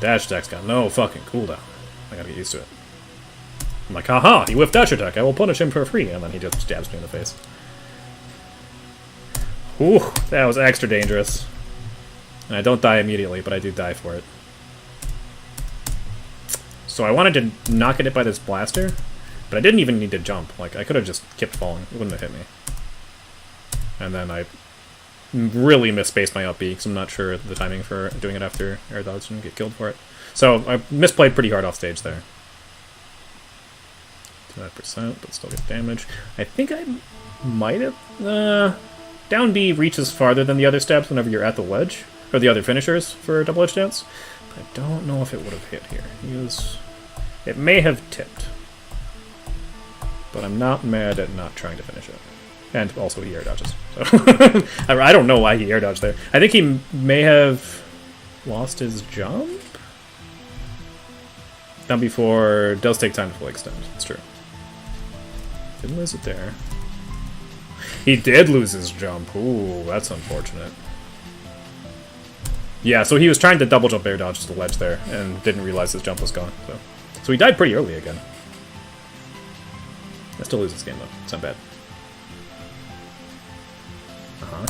Dash attack's got no fucking cooldown. I gotta get used to it. I'm like, haha, he whiffed dash attack. I will punish him for free. And then he just stabs me in the face. Ooh, that was extra dangerous. And I don't die immediately, but I do die for it. So I wanted to not get hit by this blaster, but I didn't even need to jump. Like, I could have just kept falling. It wouldn't have hit me. And then I really misspaced my up B, because I'm not sure the timing for doing it after air dodge and get killed for it. So I misplayed pretty hard off stage there. 2%, but still get damage. I think I might have... down B reaches farther than the other stabs whenever you're at the ledge, or the other finishers for double edge dance. But I don't know if it would have hit here. It may have tipped. But I'm not mad at not trying to finish it. And also he air dodges. So I don't know why he air dodged there. I think he may have lost his jump? Down before does take time to fully extend. It's true. Didn't lose it there. He did lose his jump. Ooh, that's unfortunate. Yeah, so he was trying to double jump air dodge to the ledge there and didn't realize his jump was gone. So he died pretty early again. I still lose this game though. It's not bad.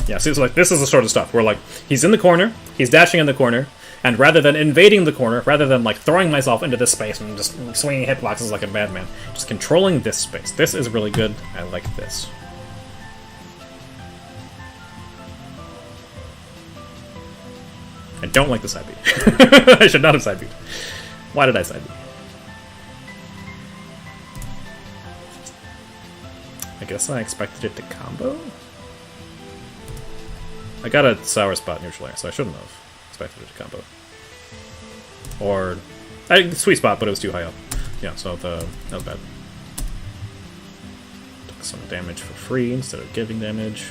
Yeah, see, so like this is the sort of stuff where like he's in the corner, he's dashing in the corner, and rather than invading the corner, rather than like throwing myself into this space and just swinging hitboxes like a madman, just controlling this space. This is really good. I like this. I don't like the side beat. I should not have side beat. Why did I side beat? I guess I expected it to combo? I got a sour spot neutral air, so I shouldn't have expected it to combo. Or... sweet spot, but it was too high up. Yeah, so that was bad. Took some damage for free instead of giving damage.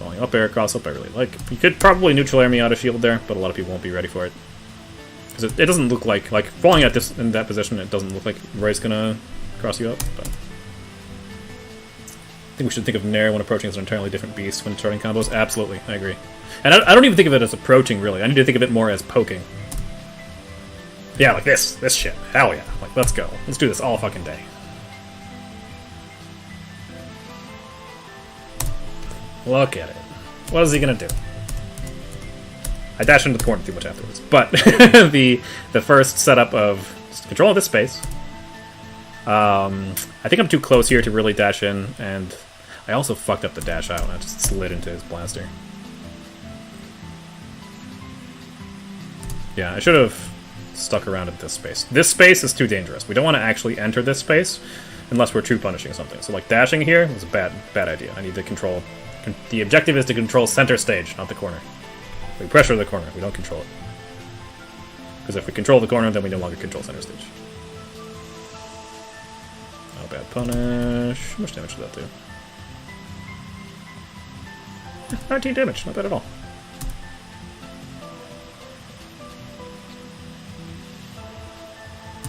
Falling up air, cross up, I really like. You could probably neutral air me out of shield there, but a lot of people won't be ready for it. Because it doesn't look like falling at this in that position, it doesn't look like Roy's gonna cross you up, but... I think we should think of Nair when approaching as an entirely different beast when starting combos. Absolutely, I agree. And I don't even think of it as approaching, really. I need to think of it more as poking. Yeah, like this shit. Hell yeah. Like, let's go. Let's do this all fucking day. Look at it. What is he gonna do? I dash into the corner too much afterwards. But the first setup of just control of this space. I think I'm too close here to really dash in, and I also fucked up the dash out, and I just slid into his blaster. Yeah, I should have stuck around at this space. This space is too dangerous. We don't want to actually enter this space unless we're true punishing something. So like dashing here was a bad idea. I need to control... The objective is to control center stage, not the corner. We pressure the corner, we don't control it. Because if we control the corner, then we no longer control center stage. Oh, bad punish. How much damage did that do? 19 damage, not bad at all.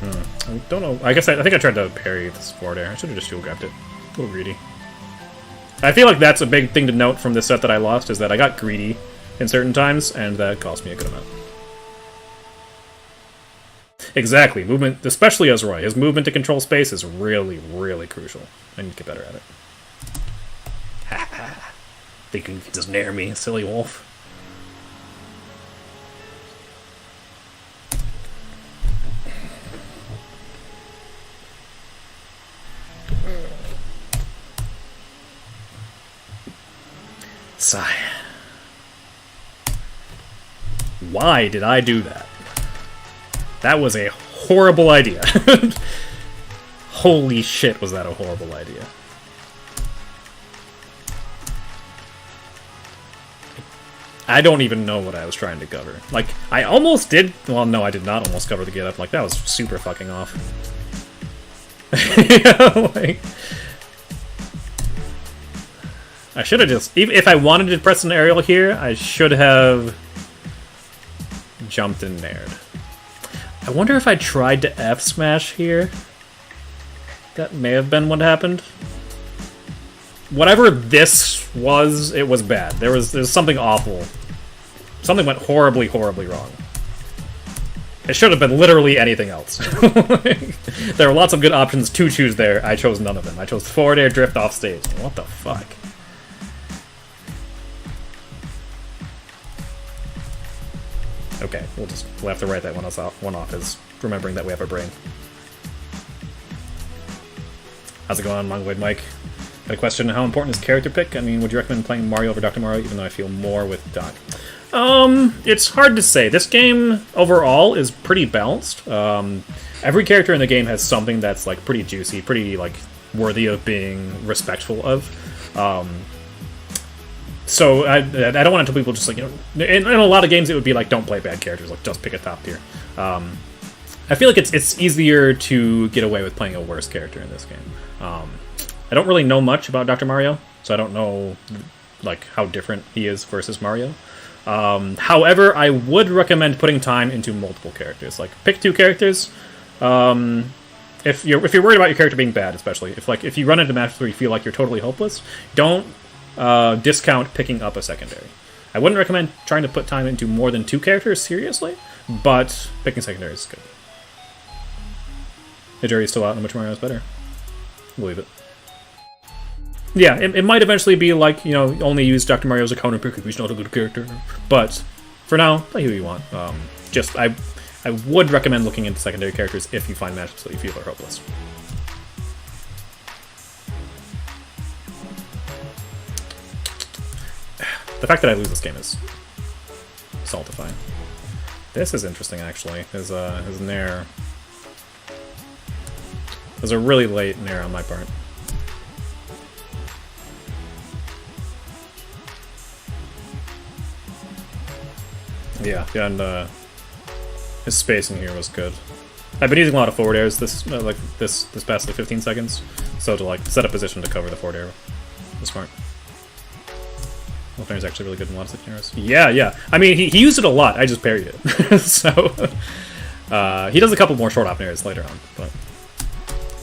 I don't know. I think I tried to parry this forward air. I should have just shield grabbed it. A little greedy. I feel like that's a big thing to note from this set that I lost, is that I got greedy in certain times, and that cost me a good amount. Exactly. Movement, especially as Roy. His movement to control space is really, really crucial. I need to get better at it. Ha ha. Think you can just nair me, silly wolf. Sigh. Why did I do that? That was a horrible idea. Holy shit, was that a horrible idea. I don't even know what I was trying to cover. Like, I almost did... Well, no, I did not almost cover the get up. Like, that was super fucking off. Yeah, like... I should have just... Even if I wanted to press an aerial here, I should have jumped and nared. I wonder if I tried to F-smash here. That may have been what happened. Whatever this was, it was bad. There was something awful. Something went horribly, horribly wrong. It should have been literally anything else. There were lots of good options to choose there. I chose none of them. I chose forward air drift off stage. What the fuck? Okay, we'll have to write that one off as remembering that we have a brain. How's it going, Mongoloid Mike? Got a question, how important is character pick? I mean, would you recommend playing Mario over Dr. Mario, even though I feel more with Doc? It's hard to say. This game, overall, is pretty balanced. Every character in the game has something that's, like, pretty juicy, pretty, like, worthy of being respectful of. So, I don't want to tell people just, like, you know... In a lot of games, it would be, like, don't play bad characters, like, just pick a top tier. I feel like it's easier to get away with playing a worse character in this game. I don't really know much about Dr. Mario, so I don't know, like, how different he is versus Mario. However, I would recommend putting time into multiple characters. Like, pick 2 characters. If you're worried about your character being bad, especially if you run into matches where you feel like you're totally hopeless, don't discount picking up a secondary. I wouldn't recommend trying to put time into more than 2 characters seriously, but picking secondary is good. The jury's still out on which Mario is better. Believe it. Yeah, it might eventually be like, you know, only use Dr. Mario as a counter pick if he's not a good character. But for now, play who you want. I would recommend looking into secondary characters if you find matchups that you feel are hopeless. The fact that I lose this game is saltifying. This is interesting, actually. His nair. It was a really late nair on my part. Yeah, and his spacing here was good. I've been using a lot of forward airs this past like 15 seconds, so to like set a position to cover the forward air was smart. Wolfnair's actually really good in a lot of scenarios. Yeah. I mean, he used it a lot. I just parried it. So he does a couple more short hop nairs later on, but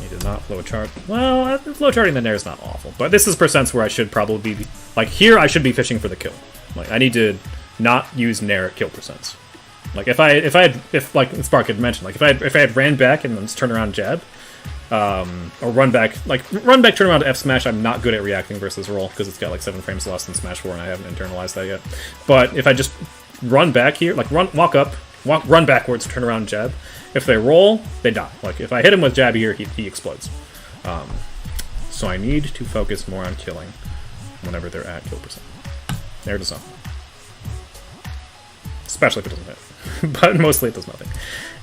he did not flow chart. Well, flow charting the nair is not awful, but this is percents where I should probably be like here. I should be fishing for the kill. Like I need to not use nair at kill percents. Like if like Spark had mentioned, like if I had ran back and then turn around jab, or run back turn around to F smash, I'm not good at reacting versus roll because it's got like 7 frames less than Smash 4 and I haven't internalized that yet. But if I just run back here, like run backwards, turn around jab, if they roll, they die. Like if I hit him with jab here, he explodes. So I need to focus more on killing whenever they're at kill percent. There it is. Especially if it doesn't hit. But mostly it does nothing.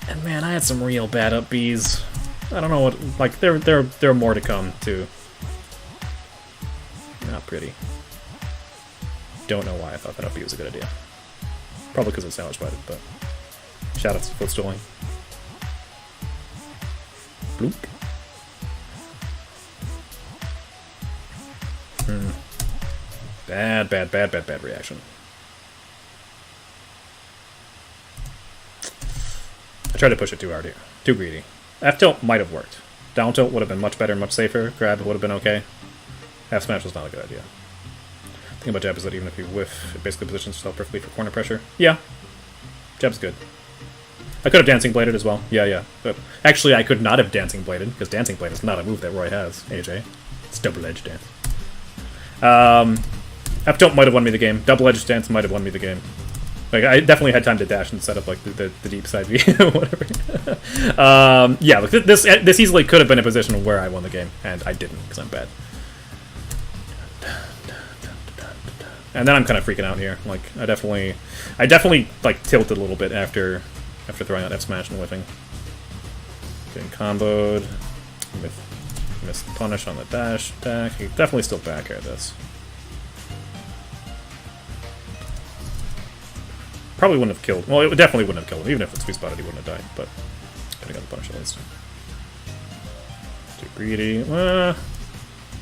And man, I had some real bad up Bs. I don't know what, like, there are more to come, too. Not pretty. Don't know why I thought that up B was a good idea. Probably because it's sandwich butted, but... Shoutouts to Footstooling. Bloop. Bad reaction. I tried to push it too hard here. Too greedy. F tilt might have worked. Down tilt would have been much better, much safer. Grab would have been okay. F smash was not a good idea. The thing about jab is that even if you whiff, it basically positions itself perfectly for corner pressure. Yeah. Jab's good. I could have dancing bladed as well. Yeah. But actually, I could not have dancing bladed, because dancing blade is not a move that Roy has, AJ. It's double-edged dance. F tilt might have won me the game. Double-edged dance might have won me the game. Like, I definitely had time to dash and set up, like, the deep side V, whatever. Yeah, look, this easily could have been a position where I won the game, and I didn't, because I'm bad. And then I'm kind of freaking out here. Like, I definitely, like, tilted a little bit after throwing out F smash and whiffing. Getting comboed. Missed punish on the dash attack. He definitely still back air this. Probably wouldn't have killed. Well, it definitely wouldn't have killed him. Even if it's sweet spotted, he wouldn't have died. But could have got the punish at least. Too greedy.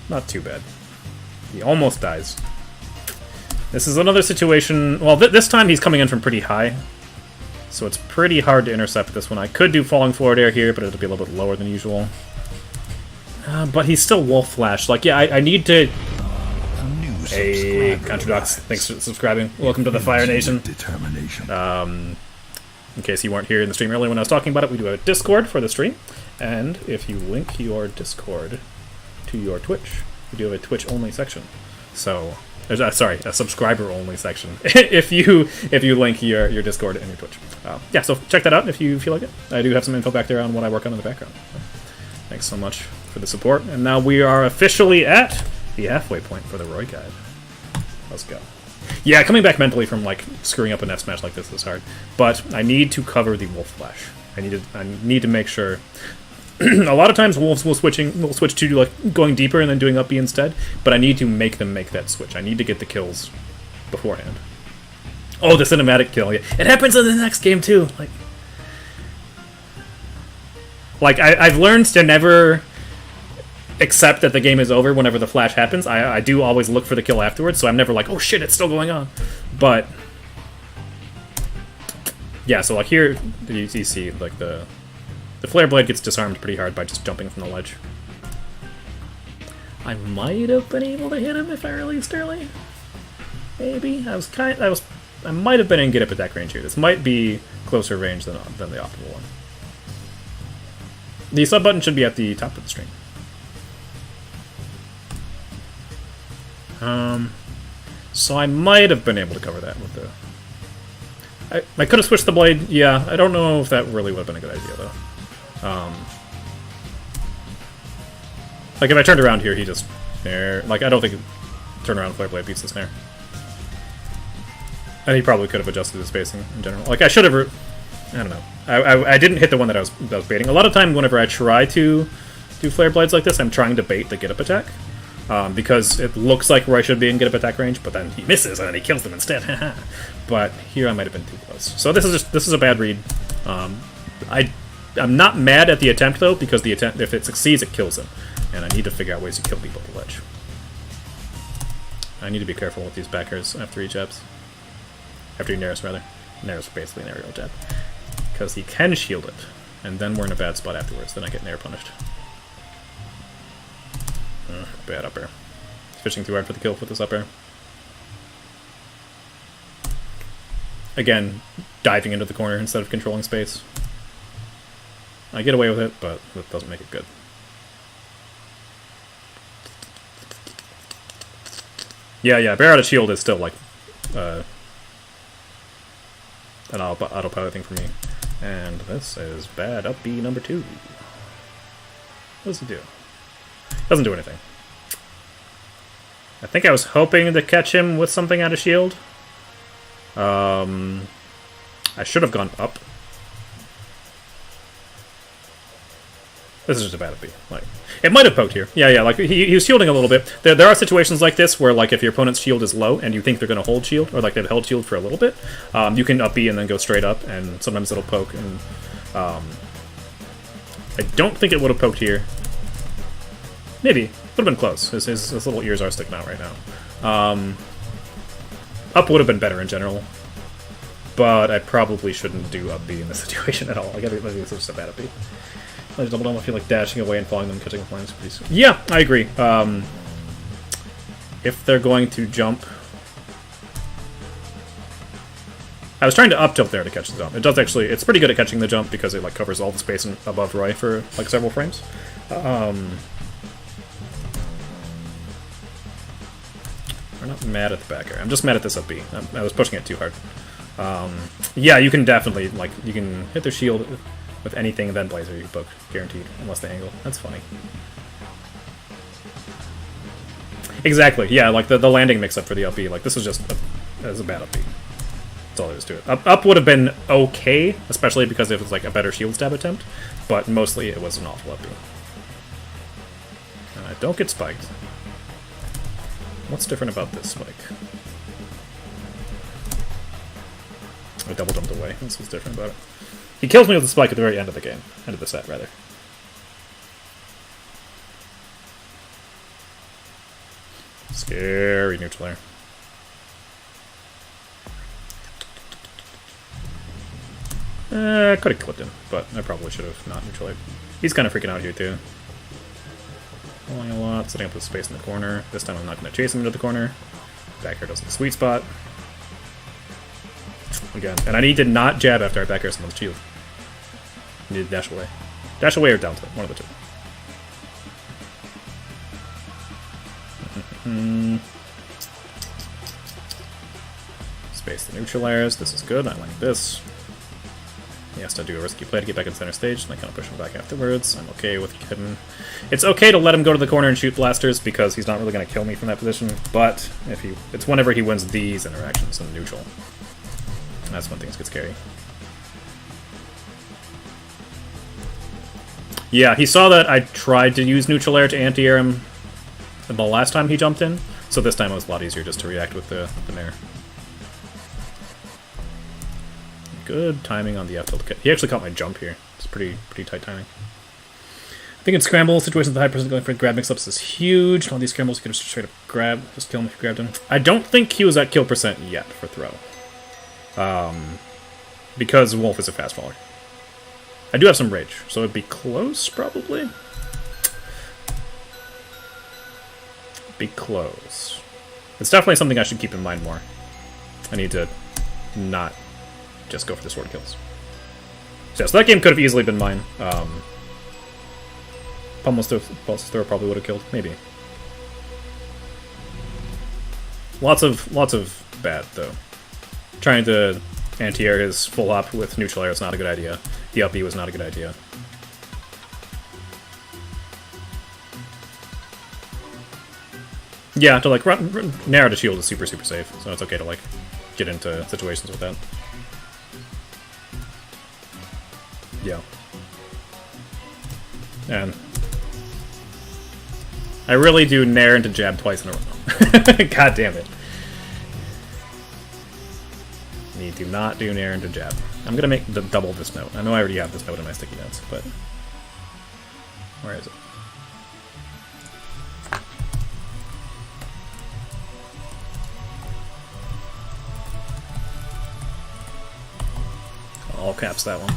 Not too bad. He almost dies. This is another situation... Well, this time he's coming in from pretty high. So it's pretty hard to intercept this one. I could do Falling Forward Air here, but it'll be a little bit lower than usual. But he's still Wolf Flash. Like, yeah, I need to... Hey, Contradox, thanks for subscribing. Welcome to the Fire Nation. In case you weren't here in the stream earlier when I was talking about it, we do a Discord for the stream. And if you link your Discord to your Twitch, we do have a Twitch-only section. So... sorry, a subscriber-only section. if you link your Discord and your Twitch. Yeah, so check that out if you feel like it. I do have some info back there on what I work on in the background. So, thanks so much for the support. And now we are officially at the halfway point for the Roy Guide. Let's go. Yeah, coming back mentally from like screwing up an F smash like this is hard. But I need to cover the Wolf Flash. I need to make sure. A lot of times wolves will switch to like going deeper and then doing up B instead, but I need to make them make that switch. I need to get the kills beforehand. Oh, the cinematic kill! Yeah. It happens in the next game too. Like I've learned to never accept that the game is over whenever the flash happens. I do always look for the kill afterwards, so I'm never like, oh shit, it's still going on. But yeah, so like here you see like the Flare Blade gets disarmed pretty hard by just jumping from the ledge. I might have been able to hit him if I released early. Maybe. I might have been in get up attack range here. This might be closer range than the optimal one. The sub button should be at the top of the stream. So I might have been able to cover that with the... I could have switched the blade, yeah. I don't know if that really would have been a good idea, though. Like, if I turned around here, he just... Like, I don't think turnaround Flare Blade beats the snare. And he probably could have adjusted the spacing in general. Like, I should have... I don't know. I didn't hit the one that I was baiting. A lot of time, whenever I try to do Flare Blades like this, I'm trying to bait the get-up attack. Because it looks like where I should be in get-up attack range, but then he misses, and then he kills them instead. But here I might have been too close. So this is a bad read. I'm not mad at the attempt, though, because the attempt, if it succeeds, it kills him. And I need to figure out ways to kill people at the ledge. I need to be careful with these backers after each jabs. After Neris, rather. Neris basically an aerial jab. Because he can shield it, and then we're in a bad spot afterwards. Then I get Nair punished. Bad up air. Fishing too hard for the kill with this up air. Again, diving into the corner instead of controlling space. I get away with it, but that doesn't make it good. Yeah, Bear Out of Shield is still like an autopilot thing for me. And this is bad up B number 2. What does it do? Doesn't do anything. I think I was hoping to catch him with something out of shield. I should have gone up. This is just a bad up B. Like, it might have poked here. Yeah, like, he was shielding a little bit. There are situations like this where, like, if your opponent's shield is low and you think they're going to hold shield, or, like, they've held shield for a little bit, you can up B and then go straight up, and sometimes it'll poke, and, I don't think it would have poked here. Maybe. Would have been close. His little ears are sticking out right now. Up would have been better in general, but I probably shouldn't do up B in this situation at all. I think this is just a bad up B. I double down, I feel like dashing away and following them, catching flames pretty soon. Yeah, I agree. If they're going to jump... I was trying to up tilt there to catch the jump. It does actually... It's pretty good at catching the jump because it like covers all the space above Roy for like several frames. We're not mad at the back air. I'm just mad at this up B. I was pushing it too hard. Yeah, you can definitely, like, you can hit their shield with anything and then Blazer you book, guaranteed, unless they angle. That's funny. Exactly, yeah, like the landing mix-up for the up B, like this is just a bad up B. That's all there is to it. Up would have been okay, especially because it was like a better shield stab attempt, but mostly it was an awful up B. And I don't get spiked. What's different about this spike? I double jumped away. That's what's different about it. He kills me with a spike at the very end of the game. End of the set, rather. Scary neutral air. I could have clipped him, but I probably should have not neutral aired. He's kind of freaking out here, too. Pulling a lot, setting up the space in the corner. This time I'm not going to chase him into the corner. Back air does the sweet spot. Again, and I need to not jab after I back air someone's shield. I need to dash away. Dash away or down to it, one of the two. Space the neutral airs. This is good. I like this. He has to do a risky play to get back in center stage, and I kind of push him back afterwards. I'm okay with him. It's okay to let him go to the corner and shoot blasters because he's not really going to kill me from that position. But if it's whenever he wins these interactions in neutral. That's when things get scary. Yeah, he saw that I tried to use neutral air to anti-air him the last time he jumped in, so this time it was a lot easier just to react with the nair. Good timing on the F tilt. He actually caught my jump here. It's pretty tight timing. I think in scramble situations, the high percent going for grab mix-ups is huge. All these scrambles, you could just straight up grab, just kill him if you grabbed him. I don't think he was at kill percent yet for throw. Because Wolf is a fast faller. I do have some rage, so it'd be close, probably. Be close. It's definitely something I should keep in mind more. I need to not just go for the sword kills. So, yeah, so that game could have easily been mine. Pummel's throw probably would have killed. Maybe. Lots of bad, though. Trying to anti-air his full up with neutral air is not a good idea. The up B was not a good idea. Yeah, to like narrow the shield is super safe, so it's okay to like get into situations with that. Yeah. And I really do nair into jab twice in a row. God damn it. You do not do nair into jab. I'm gonna make the double this note. I know I already have this note in my sticky notes, but where is it? All caps that one.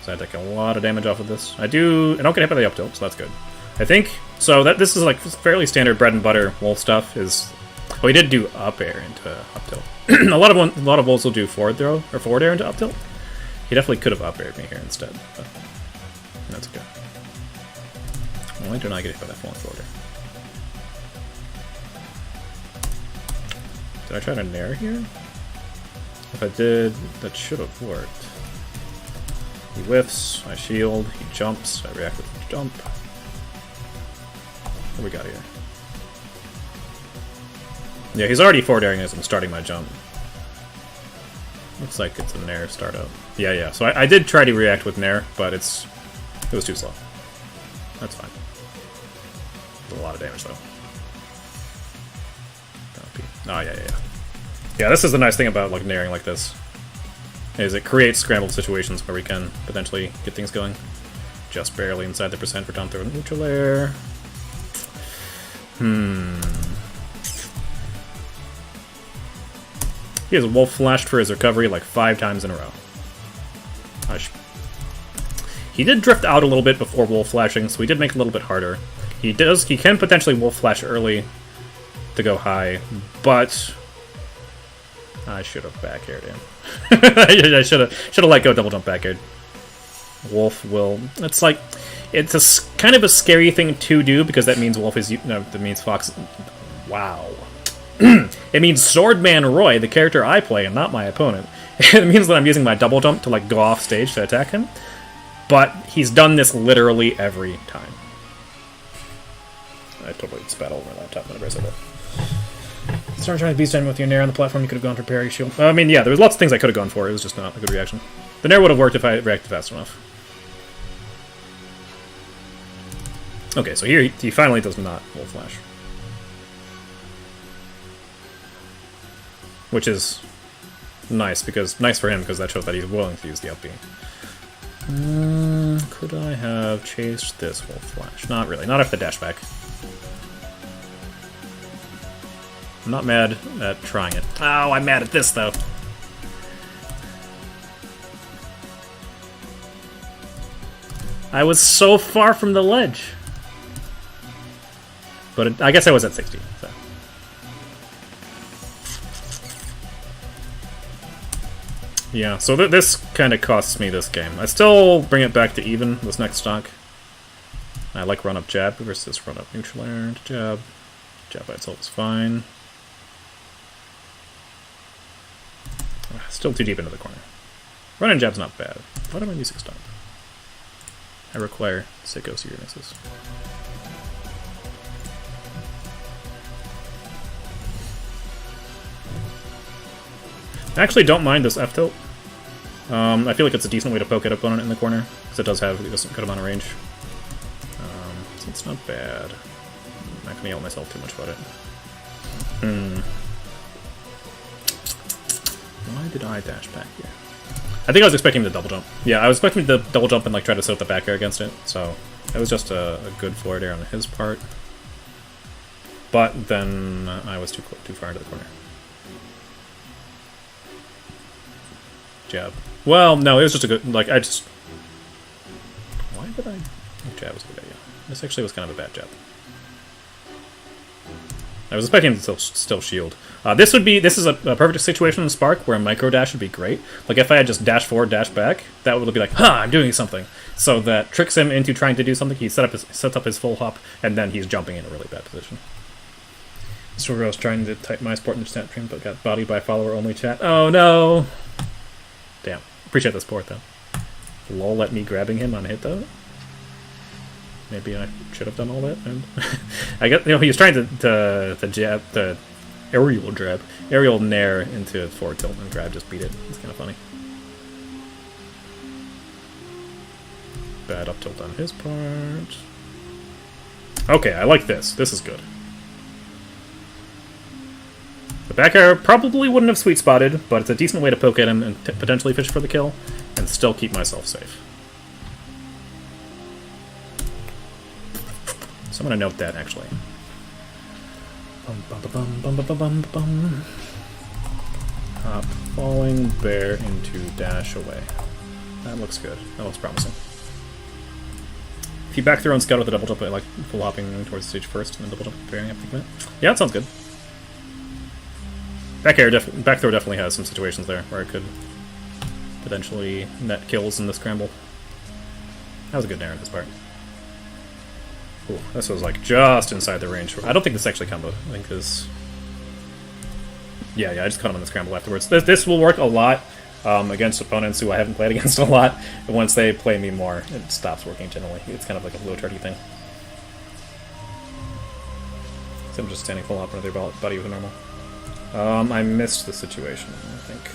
So I take a lot of damage off of this. I don't get hit by the up tilt, so that's good. I think so. That this is like fairly standard bread and butter Wolf stuff. Is oh, he did do up air into up tilt. a lot of Wolves will do forward throw or forward air into up tilt. He definitely could have up aired me here instead, but that's okay. Why do not get hit by that forward air? Did I try to nair here? If I did, that should have worked. He whiffs, I shield, he jumps, I react with the jump. What do we got here? Yeah, he's already forward airing as I'm starting my jump. Looks like it's a nair startup. Yeah. So I did try to react with nair, but it was too slow. That's fine. A lot of damage though. Oh yeah. Yeah, this is the nice thing about like nairing like this. Is it creates scrambled situations where we can potentially get things going. Just barely inside the percent for down throw and neutral air. He has Wolf flashed for his recovery like 5 times in a row. He did drift out a little bit before Wolf flashing, so he did make it a little bit harder. He can potentially Wolf flash early to go high, but I should have back aired him. I should have let go double jump back aired. Wolf will. It's like it's kind of a scary thing to do because that means Wolf is that means Fox. Wow. It means Swordman Roy, the character I play, and not my opponent. It means that I'm using my double jump to like go off stage to attack him. But he's done this literally every time. I totally spat all over my laptop whenever I said that. Start trying to beast him with your nair on the platform. You could have gone for parry shield. I mean, yeah, there was lots of things I could have gone for. It was just not a good reaction. The nair would have worked if I reacted fast enough. Okay, so here he finally does not Wolf Flash. Which is nice for him because that shows that he's willing to use the up B. Could I have chased this whole flash? Not really. Not after the dash back. I'm not mad at trying it. Oh, I'm mad at this though. I was so far from the ledge. But I guess I was at 60, so. Yeah, so this kind of costs me this game. I still bring it back to even, this next stock. I like run-up jab versus run-up neutral air to jab. Jab by itself is fine. Still too deep into the corner. Run-in jab's not bad. What am I using stop? I require sicko seriousnesses. I actually don't mind this F-tilt. I feel like it's a decent way to poke at opponent in the corner, because it does have a good amount of range. So it's not bad. I'm not going to yell at myself too much about it. Why did I dash back here? I think I was expecting the double jump. Yeah, I was expecting the double jump and like try to set up the back air against it, so it was just a good forward air on his part. But then I was too far into the corner. Jab. Well, no, it was just a good, like, I just... Why did I... Jab was a good idea. This actually was kind of a bad jab. I was expecting him to still shield. This is a perfect situation in Spark where a micro dash would be great. Like, if I had just dash forward, dash back, that would be like, I'm doing something. So that tricks him into trying to do something. He sets up his full hop, and then he's jumping in a really bad position. Sort was trying to type my sport in the chat stream, but got bodied by follower-only chat. Oh, no! Damn. Appreciate the support, though. Lol at me grabbing him on hit, though. Maybe I should have done all that. And I guess, he was trying to jab, the aerial nair into forward tilt, and grab just beat it. It's kind of funny. Bad up tilt on his part. Okay, I like this. This is good. The back air probably wouldn't have sweet spotted, but it's a decent way to poke at him and potentially fish for the kill, and still keep myself safe. So I'm going to note that, actually. Hop, falling, bear into dash away. That looks good. That looks promising. If you back throw and scout with the double jump, I like full hopping towards the stage first, and then double jump bearing after that. Yeah, that sounds good. Back throw definitely has some situations there where it could potentially net kills in the scramble. That was a good nair on his part. Ooh, this was like just inside the range. I don't think this actually comboed. I think this... Yeah, I just caught him in the scramble afterwards. This will work a lot against opponents who I haven't played against a lot. And once they play me more, it stops working generally. It's kind of like a low charty thing. So I'm just standing full up under their body with a normal. I missed the situation, I think.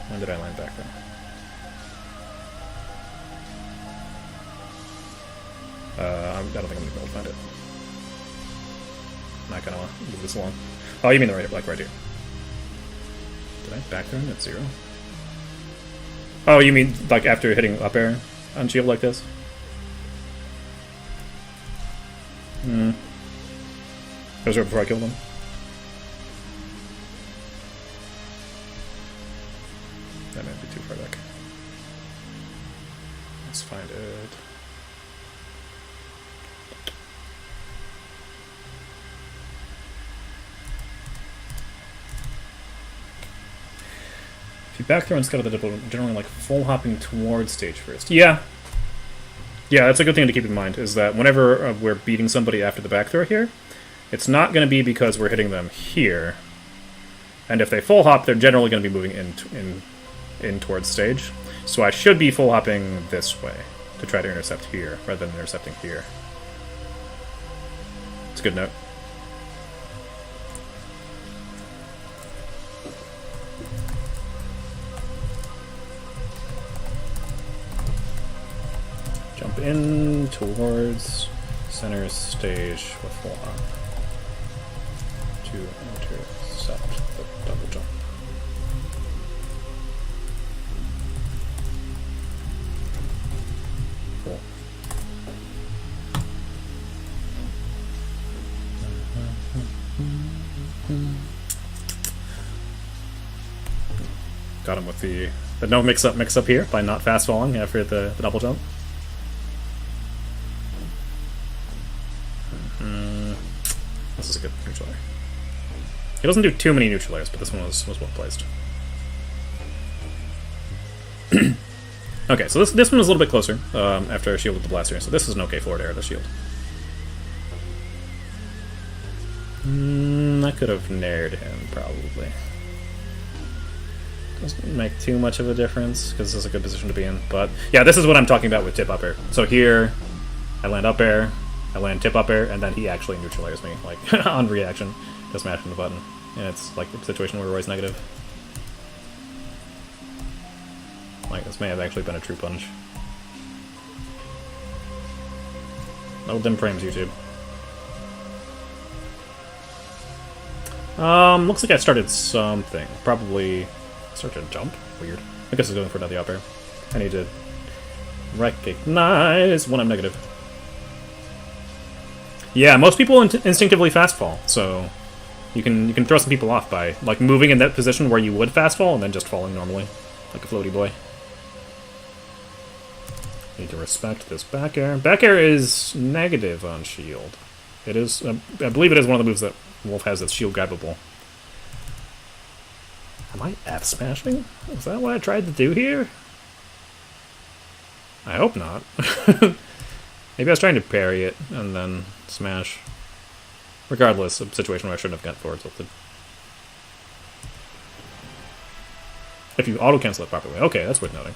When did I land back there? I don't think I'm going to be able to find it. I'm not going to move this along. Oh, you mean the right, like right here. Did I back there at 0? Oh, you mean like after hitting up air on shield like this? That was right before I killed him. That might be too far back. Let's find it. If you back throw and scout the double, generally like full hopping towards stage first. Yeah. Yeah, that's a good thing to keep in mind, is that whenever we're beating somebody after the back throw here, it's not going to be because we're hitting them here. And if they full hop, they're generally going to be moving in towards stage. So I should be full hopping this way to try to intercept here rather than intercepting here. It's a good note. Jump in towards center stage with full hop to intercept the double jump. Got him with the no mix-up here by not fast-falling after the double jump. This is a good neutral air. He doesn't do too many neutral airs, but this one was well placed. Okay, so this one was a little bit closer after I shielded the blaster, so this is an okay forward air to shield. I could have nared him, probably. Doesn't make too much of a difference, because this is a good position to be in. But, yeah, this is what I'm talking about with tip up air. So here, I land up air, I land tip up air, and then he actually neutral airs me, like, on reaction, just mashing the button. And it's, like, a situation where Roy's negative. Like, this may have actually been a true punch. No dim frames, YouTube. Looks like I started something. Probably start to jump? Weird. I guess it's going for another up air. I need to recognize when I'm negative. Yeah, most people instinctively fast fall, so you can throw some people off by like moving in that position where you would fast fall and then just falling normally, like a floaty boy. Need to respect this back air. Back air is negative on shield. It is, I believe it is one of the moves that Wolf has that's shield grabbable. Am I F-smashing? Is that what I tried to do here? I hope not. Maybe I was trying to parry it and then smash. Regardless, a situation where I shouldn't have got forward tilted. If you auto-cancel it properly. Okay, that's worth noting.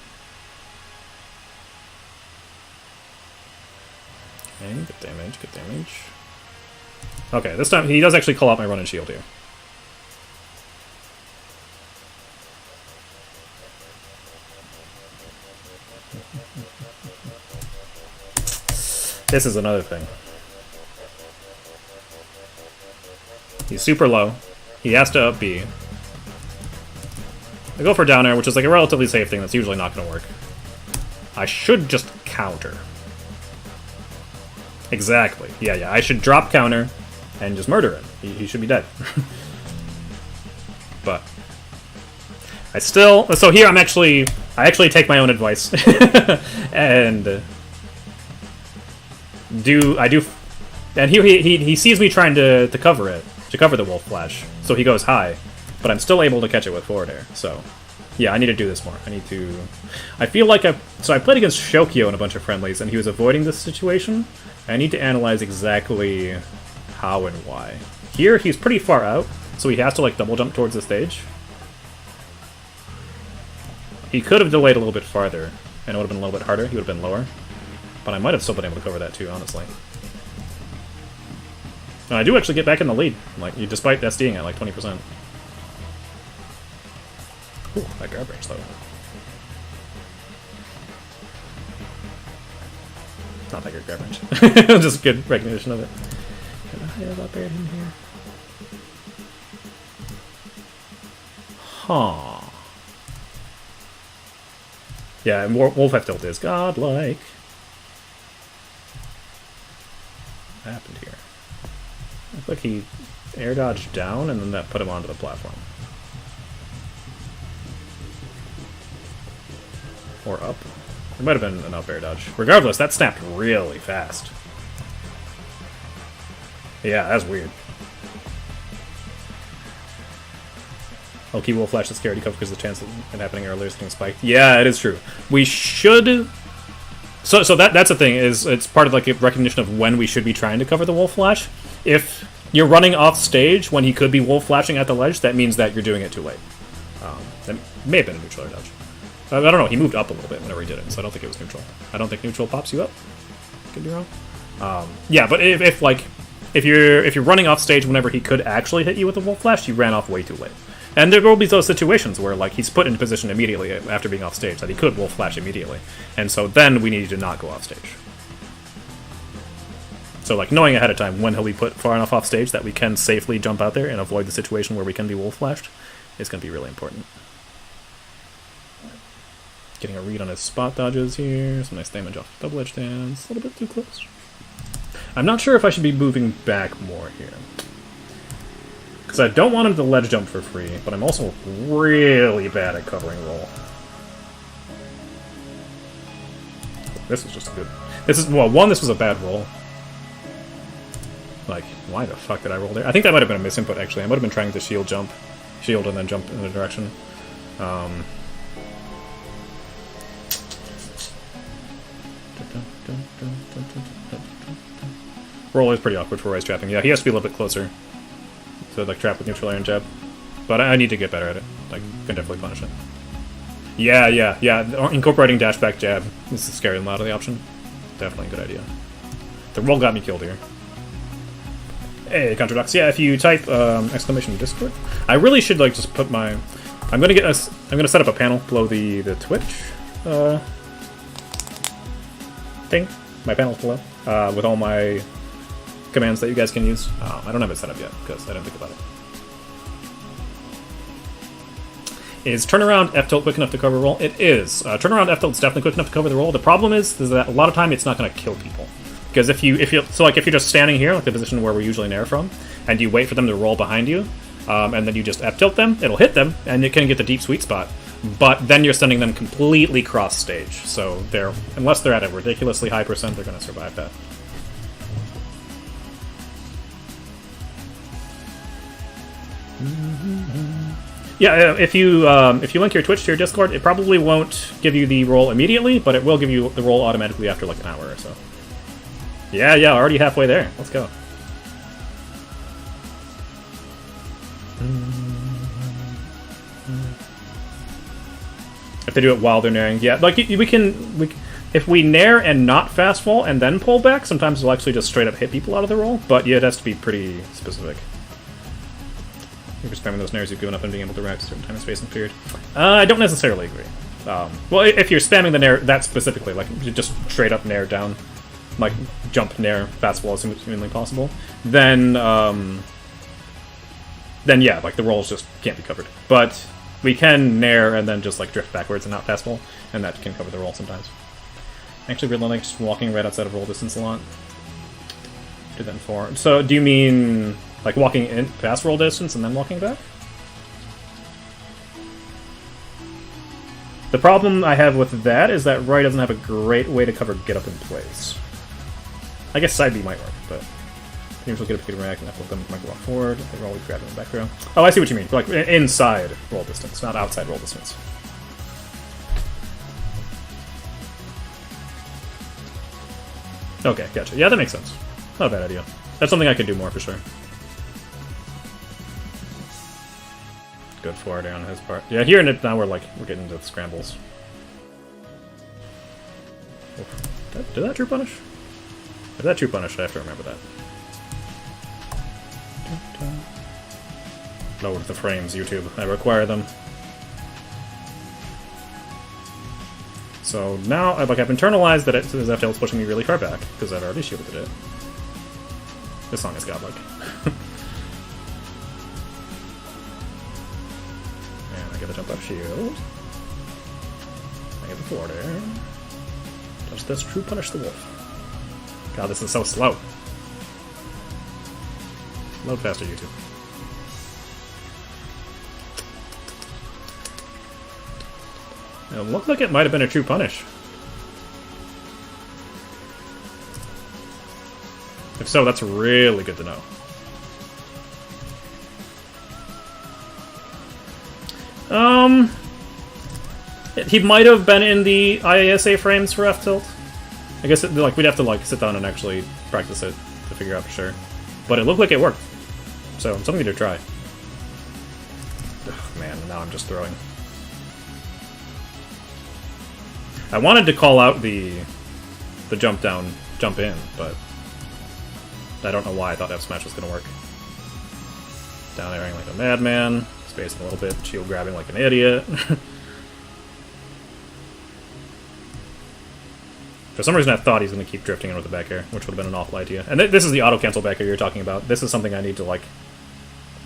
Okay, good damage, good damage. Okay, this time he does actually call out my run and shield here. This is another thing. He's super low. He has to up B. I go for down air, which is like a relatively safe thing that's usually not going to work. I should just counter. Exactly. Yeah, I should drop counter and just murder him. He should be dead. But I still... So here I actually take my own advice. And and here he sees me trying to cover it, to cover the wolf flash. So he goes high, but I'm still able to catch it with forward air. So yeah, I need to do this more. I feel like I played against Shokyo in a bunch of friendlies, and he was avoiding this situation. I need to analyze exactly how and why. Here, he's pretty far out, so he has to like double jump towards the stage. He could have delayed a little bit farther, and it would have been a little bit harder. He would have been lower. But I might have still been able to cover that too, honestly. And I do actually get back in the lead, like despite SDing at like 20%. Ooh, that grab range though. Not that good grab range. Just good recognition of it. Can I have up air in here? Huh. Yeah, and Wolf F tilt is godlike. What happened here? I feel like he air dodged down and then that put him onto the platform. Or up. It might have been an up air dodge. Regardless, that snapped really fast. Yeah, that's weird. Oh, key will flash the scaredy cup because the chance of it happening earlier is getting spiked. Yeah, it is true. We should... So that's the thing, is it's part of like a recognition of when we should be trying to cover the wolf flash. If you're running off stage when he could be wolf flashing at the ledge, that means that you're doing it too late. That may have been a neutral air dodge. I don't know, he moved up a little bit whenever he did it, so I don't think it was neutral. I don't think neutral pops you up. Could be wrong. Yeah, but if you're running off stage whenever he could actually hit you with a wolf flash, you ran off way too late. And there will be those situations where like he's put in position immediately after being off stage that he could wolf flash immediately, and so then we need to not go off stage. So like knowing ahead of time when he'll be put far enough off stage that we can safely jump out there and avoid the situation where we can be wolf flashed is going to be really important. Getting a read on his spot dodges here, some nice damage off double edge dance, a little bit too close. I'm not sure if I should be moving back more here. Because I don't want him to ledge jump for free, but I'm also really bad at covering roll. This was just a good... This is... Well, one, this was a bad roll. Like, why the fuck did I roll there? I think that might have been a misinput, actually. I might have been trying to shield jump. Shield and then jump in the direction. Roll is pretty awkward for Rice trapping. Yeah, he has to be a little bit closer to like trap with neutral air and jab. But I need to get better at it. Like, can definitely punish it. Yeah. Incorporating dash back jab. This is scary and loud of the option. Definitely a good idea. The roll got me killed here. Hey, Contradox. Yeah, if you type exclamation Discord, I really should like just put my. I'm gonna set up a panel below the Twitch thing. My panel's below with all my commands that you guys can use. I don't have it set up yet because I didn't think about it. Is turnaround F tilt quick enough to cover roll? It is. Turnaround F tilt is definitely quick enough to cover the roll. The problem is that a lot of time it's not going to kill people. Because if you're just standing here, like the position where we usually nair from, and you wait for them to roll behind you, and then you just F tilt them, it'll hit them, and you can get the deep sweet spot. But then you're sending them completely cross stage. So unless they're at a ridiculously high percent, they're going to survive that. Yeah, if you link your Twitch to your Discord, it probably won't give you the roll immediately, but it will give you the roll automatically after like an hour or so. Yeah, already halfway there. Let's go. If they do it while they're nairing, yeah, like if we nair and not fast fall and then pull back, sometimes we'll actually just straight up hit people out of the roll. But yeah, it has to be pretty specific. If you're spamming those nairs, you've given up on being able to react to a certain time and space and period. I don't necessarily agree. Well, if you're spamming the nair that specifically, like you just straight up nair down, like jump nair fast fall as soon as humanly possible, then yeah, like the rolls just can't be covered. But we can nair and then just like drift backwards and not fast fall, and that can cover the roll sometimes. I actually really like just walking right outside of roll distance a lot. Do that in 4. So do you mean like walking in past roll distance and then walking back? The problem I have with that is that Roy doesn't have a great way to cover get up in place. I guess side B might work, but games will get up, get react, and with them might go walk forward. They're always grabbing the back row. Oh, I see what you mean. Like inside roll distance, not outside roll distance. Okay, gotcha. Yeah, that makes sense. Not a bad idea. That's something I could do more for sure. Good forward on his part. Yeah, here now we're getting into the scrambles. Did that true punish? If that true punish, I have to remember that. Lower the frames, YouTube. I require them. So now, I've internalized that his FTL is pushing me really far back, because I've already shielded it. This song is godlike. And I get the jump up shield. I get the forward air. Does this true punish the wolf? God, this is so slow. Load faster, YouTube. It looked like it might have been a true punish. If so, that's really good to know. He might have been in the IASA frames for F-tilt. I guess we'd have to sit down and actually practice it to figure out for sure. But it looked like it worked. So, something to try. Ugh, man, now I'm just throwing. I wanted to call out the jump down, jump in, but I don't know why I thought F smash was going to work. Down airing like a madman, spacing a little bit, shield grabbing like an idiot. For some reason I thought he's going to keep drifting in with the back air, which would have been an awful idea. And this is the auto-cancel back air you're talking about. This is something I need to, I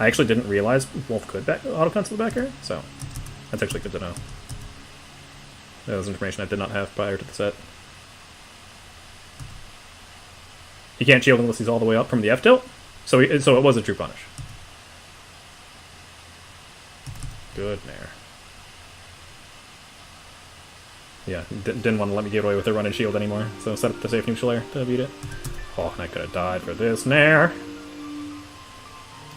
actually didn't realize Wolf could auto-cancel the back air, so that's actually good to know. That was information I did not have prior to the set. He can't shield unless he's all the way up from the F-tilt, so it was a true punish. Good nair. Yeah, didn't want to let me get away with the run and shield anymore, so set up the safe neutral air to beat it. Oh, and I could have died for this nair.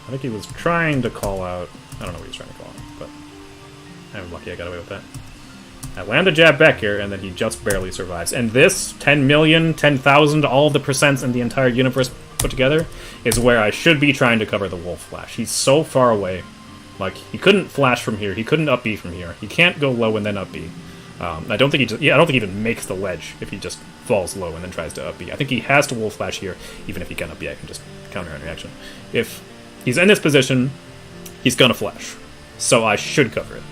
I think he was trying to call out. I don't know what he was trying to call out, but I'm lucky I got away with that. I land a jab back here, and then he just barely survives. And this 10 million, 10,000, all of the percents in the entire universe put together is where I should be trying to cover the wolf flash. He's so far away. Like, he couldn't flash from here. He couldn't up B from here. He can't go low and then up B. I don't think he just, I don't think he even makes the ledge if he just falls low and then tries to up B. I think he has to wolf flash here, even if he can up B. I can just counter on reaction. If he's in this position, he's gonna flash. So I should cover it.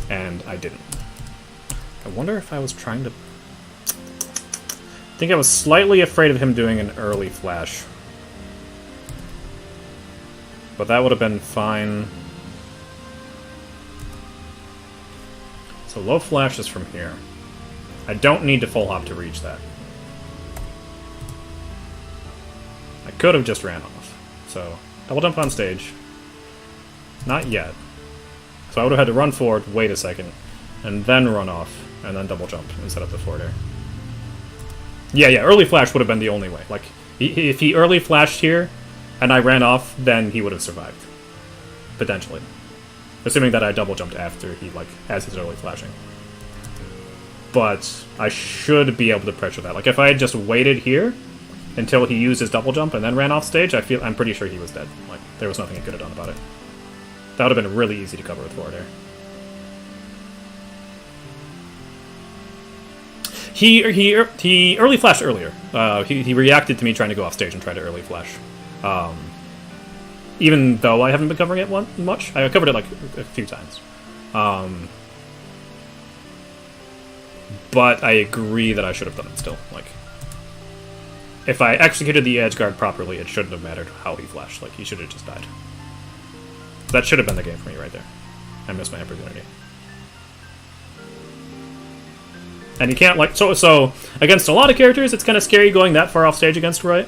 And I didn't. I wonder if I was trying to... I think I was slightly afraid of him doing an early flash. But that would have been fine. So low flash is from here. I don't need to full hop to reach that. I could have just ran off. So, double jump on stage. Not yet. So I would have had to run forward, wait a second, and then run off, and then double jump and set up the forward air. Yeah, early flash would have been the only way. Like, if he early flashed here, and I ran off, then he would have survived. Potentially. Assuming that I double jumped after he, like, has his early flashing. But I should be able to pressure that. Like, if I had just waited here until he used his double jump and then ran off stage, I'm pretty sure he was dead. Like, there was nothing he could have done about it. That would have been really easy to cover with forward air. He early flashed earlier. He reacted to me trying to go off stage and try to early flash. Even though I haven't been covering it much. I covered it like a few times. But I agree that I should have done it still. Like, if I executed the edge guard properly, it shouldn't have mattered how he flashed. Like, he should have just died. That should have been the game for me right there. I missed my opportunity. And you can't, like, so against a lot of characters, it's kind of scary going that far off stage against Roy,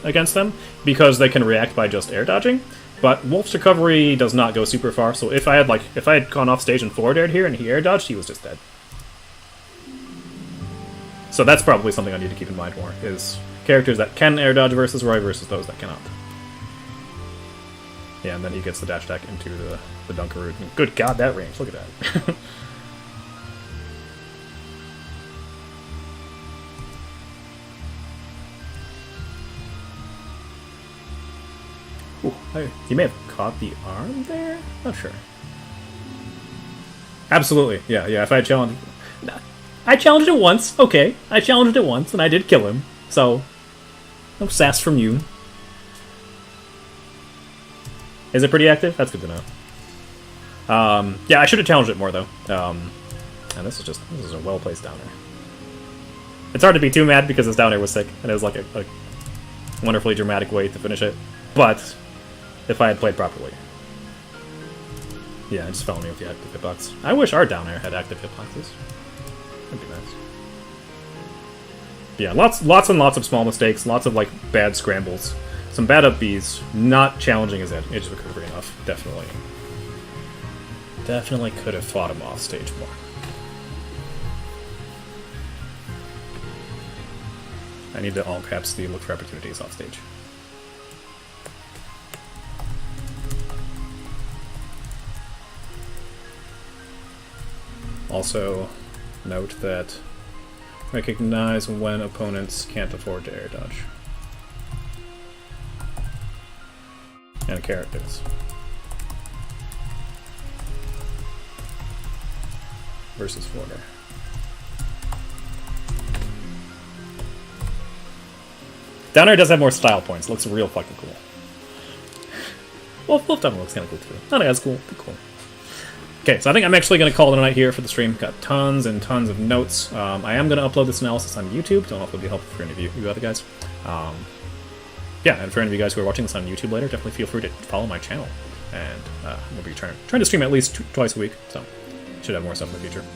against them, because they can react by just air dodging. But Wolf's recovery does not go super far, so if I had gone off stage and forward aired here and he air dodged, he was just dead. So that's probably something I need to keep in mind more, is characters that can air dodge versus Roy versus those that cannot. Yeah, and then he gets the dash attack into the Dunkaroo. Good god, that range, look at that. Ooh, he may have caught the arm there? Not sure. Absolutely, yeah, if I had challenged... I challenged it once, okay. I challenged it once, and I did kill him. So, no sass from you. Is it pretty active? That's good to know. Yeah, I should have challenged it more, though. And this is a well-placed downer. It's hard to be too mad because this downer was sick, and it was like a wonderfully dramatic way to finish it. But, if I had played properly. Yeah, it just fell on me with the active hitbox. I wish our down air had active hitboxes. That'd be nice. Yeah, lots and lots of small mistakes, lots of, like, bad scrambles. Some bad up Bs, not challenging his edge recovery enough, definitely. Definitely could have fought him off stage more. I need to all caps the look for opportunities off stage. Also, note that recognize when opponents can't afford to air dodge. And characters. Versus forward air. Down air does have more style points. Looks real fucking cool. Well, flip down looks kind of cool too. Not as cool, but cool. Okay, so I think I'm actually going to call it a night here for the stream. Got tons and tons of notes. I am going to upload this analysis on YouTube. Don't know if it'll be helpful for any of you other guys. Yeah, and for any of you guys who are watching this on YouTube later, definitely feel free to follow my channel. And we'll be trying to stream at least twice a week, so should have more stuff in the future.